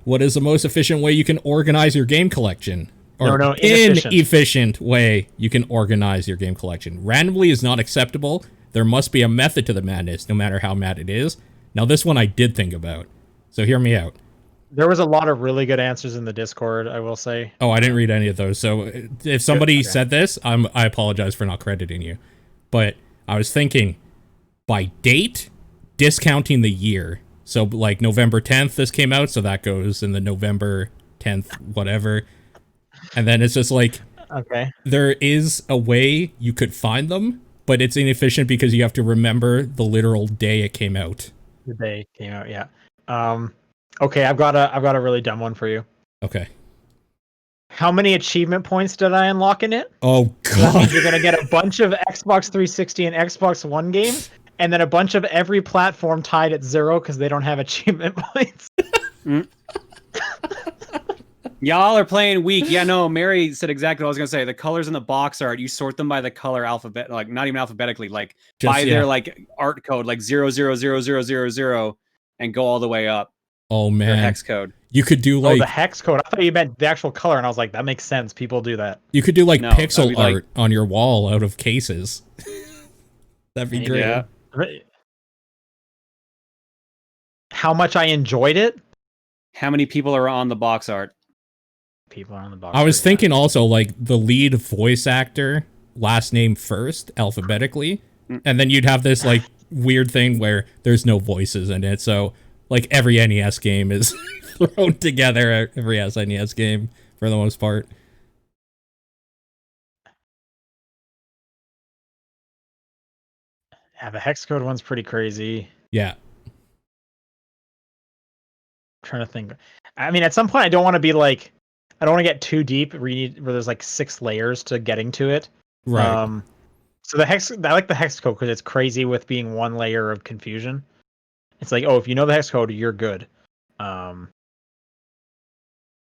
what is the most efficient way you can organize your game collection? Or inefficient way you can organize your game collection. Randomly is not acceptable. There must be a method to the madness, no matter how mad it is. Now, this one I did think about. So hear me out. There was a lot of really good answers in the Discord, I will say. Oh, I didn't read any of those. So if somebody said this, I apologize for not crediting you. But I was thinking, by date, discounting the year. So like November 10th, this came out, so that goes in the November 10th, whatever. And then it's just like, okay, there is a way you could find them, but it's inefficient because you have to remember the literal day it came out. The day it came out, yeah. Okay, I've got a really dumb one for you. Okay. How many achievement points did I unlock in it? Oh god. That means you're gonna get a bunch of Xbox 360 and Xbox One games, and then a bunch of every platform tied at 0 because they don't have achievement points. Y'all are playing weak. Yeah, no, Mary said exactly what I was gonna say. The colors in the box art, you sort them by the color alphabet, like not even alphabetically, like by their like art code, like 0000000, and go all the way up. Oh man, their hex code. You could do like the hex code. I thought you meant the actual color, and I was like, that makes sense. People do that. You could do like pixel art on your wall out of cases. That'd be great. Yeah. How much I enjoyed it? How many people are on the box art? People are on the box. I was thinking also like the lead voice actor, last name first, alphabetically, and then you'd have this like weird thing where there's no voices in it, so like every NES game is thrown together, every SNES game for the most part. Yeah, the hex code one's pretty crazy. Yeah. I'm trying to think. I mean, at some point, I don't want to be like, I don't want to get too deep where there's like 6 layers to getting to it. Right. So I like the hex code because it's crazy with being one layer of confusion. It's like, oh, if you know the hex code, you're good.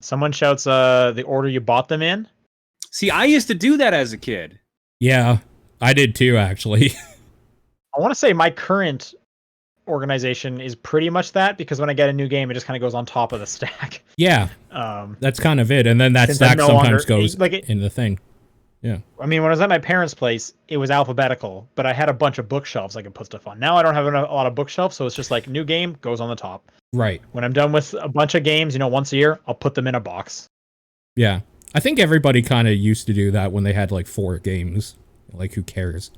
Someone shouts, the order you bought them in. See, I used to do that as a kid. Yeah, I did too, actually. I want to say my current organization is pretty much that, because when I get a new game, it just kind of goes on top of the stack. Yeah, that's kind of it. And then that stack sometimes goes in the thing. Yeah. I mean, when I was at my parents' place, it was alphabetical, but I had a bunch of bookshelves I could put stuff on. Now I don't have a lot of bookshelves, so it's just like new game goes on the top. Right. When I'm done with a bunch of games, once a year, I'll put them in a box. Yeah. I think everybody kind of used to do that when they had like 4 games. Like, who cares?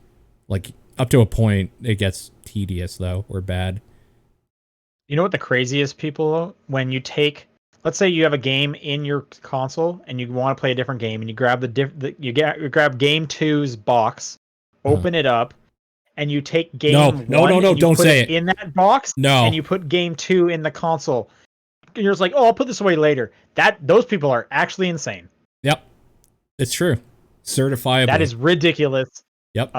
Like, up to a point, it gets tedious, though, or bad. You know what the craziest people, when you take, let's say you have a game in your console and you want to play a different game, and you grab you grab game 2's box, open it up, and you take game one no, don't say it in that box, no, and you put game 2 in the console. And you're just like, oh, I'll put this away later. Those people are actually insane. Yep, it's true. Certifiable. That is ridiculous. Yep.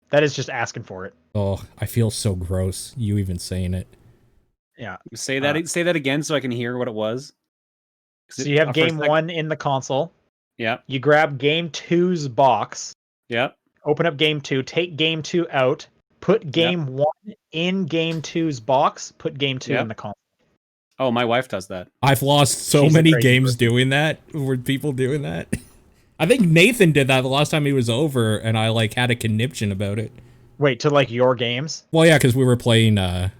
That is just asking for it. Oh, I feel so gross. You even saying it. Yeah. Say that again so I can hear what it was. So you have game 1 in the console. Yeah. You grab game 2's box. Yep. Open up game 2, take game 2 out, put game 1 in game 2's box, put game 2 in the console. Oh, my wife does that. I've lost so many games doing that. Were people doing that? I think Nathan did that the last time he was over, and I like had a conniption about it. Wait, to like your games? Well, yeah, because we were playing a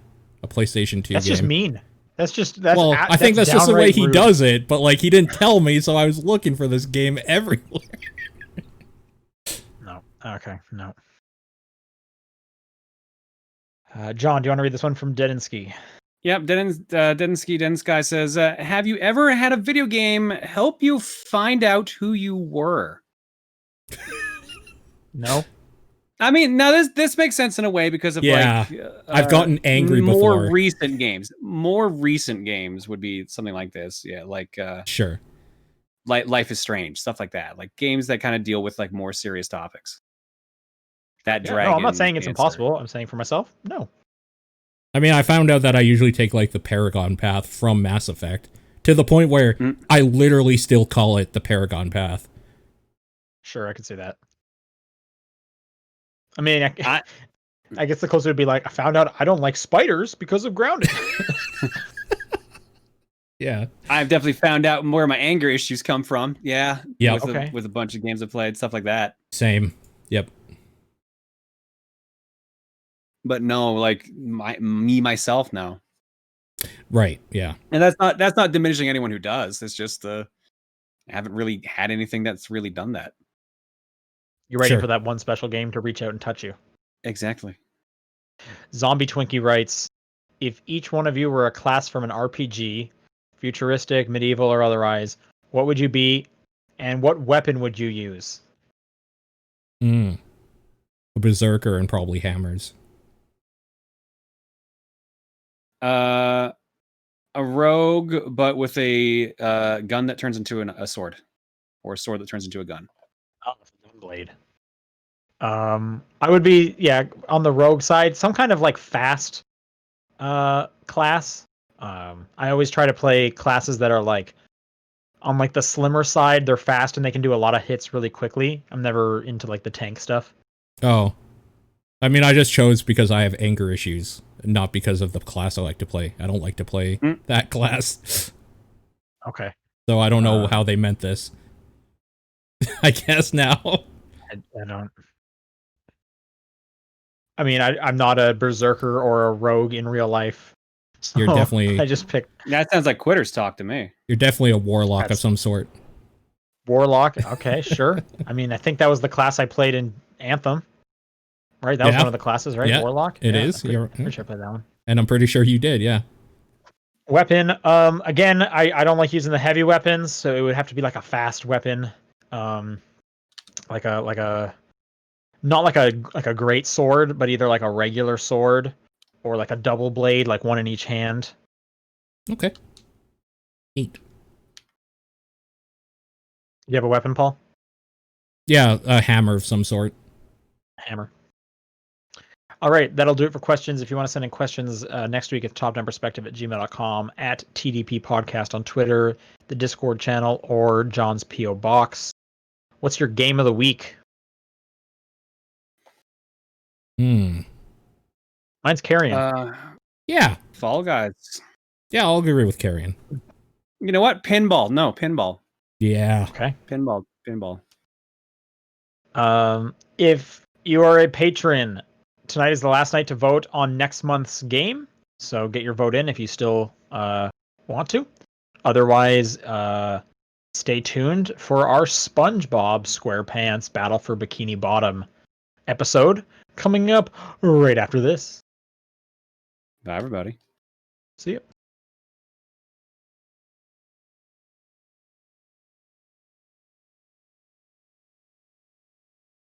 PlayStation 2 That's game. just mean. That's I think that's just the way he does it, but like he didn't tell me, so I was looking for this game everywhere. No. Okay, no. John, do you want to read this one from Dedinsky? Yep, Dedensky says, have you ever had a video game help you find out who you were? No. I mean, now this makes sense in a way because of I've gotten angry more before. recent games. More recent games would be something like this. Yeah, like sure. Like Life is Strange, stuff like that. Like games that kind of deal with like more serious topics. That dragon. No, I'm not saying it's impossible. I'm saying for myself, no. I mean, I found out that I usually take like the Paragon path from Mass Effect to the point where I literally still call it the Paragon path. Sure, I could say that. I mean, I guess the closer would be like, I found out I don't like spiders because of Grounded. Yeah. I've definitely found out where my anger issues come from. Yeah. Yeah. With a bunch of games I've played, stuff like that. Same. Yep. But no, like myself, no. Right. Yeah. And that's not diminishing anyone who does. It's just I haven't really had anything that's really done that. You're waiting for that one special game to reach out and touch you. Exactly. Zombie Twinkie writes, if each one of you were a class from an RPG, futuristic, medieval, or otherwise, what would you be, and what weapon would you use? A berserker and probably hammers. A rogue, but with a gun that turns into a sword, or a sword that turns into a gun. Oh, blade. I would be on the rogue side, some kind of like fast class. I always try to play classes that are like on like the slimmer side. They're fast and they can do a lot of hits really quickly. I'm never into like the tank stuff. Oh, I mean, I just chose because I have anger issues, not because of the class I like to play. I don't like to play that class. Okay. So I don't know how they meant this. I guess now. I don't. I mean, I'm not a berserker or a rogue in real life. So you're definitely. I just picked. That sounds like quitter's talk to me. You're definitely a warlock of some sort. Warlock. Okay, sure. I mean, I think that was the class I played in Anthem. right? That was Yeah. one of the classes, right? Yeah, Warlock. it Yeah, is. You're, pretty sure I played that one. and I'm pretty sure you did. Yeah. Weapon. Again, I don't like using the heavy weapons, so it would have to be like a fast weapon. Like a not like a great sword, but either like a regular sword or like a double blade, like one in each hand. Okay. Neat. You have a weapon, Paul? Yeah, a hammer of some sort. Hammer. All right, that'll do it for questions. If you want to send in questions next week, it's topdownperspective@gmail.com, at TDP Podcast on Twitter, the Discord channel, or John's P.O. Box. What's your game of the week? Mine's Carrion. Yeah. Fall Guys. Yeah, I'll agree with Carrion. You know what? Pinball. No, pinball. Yeah. Okay. Pinball. If you are a patron, tonight is the last night to vote on next month's game. So get your vote in if you still want to. Otherwise, stay tuned for our SpongeBob SquarePants Battle for Bikini Bottom episode coming up right after this. Bye, everybody. See you.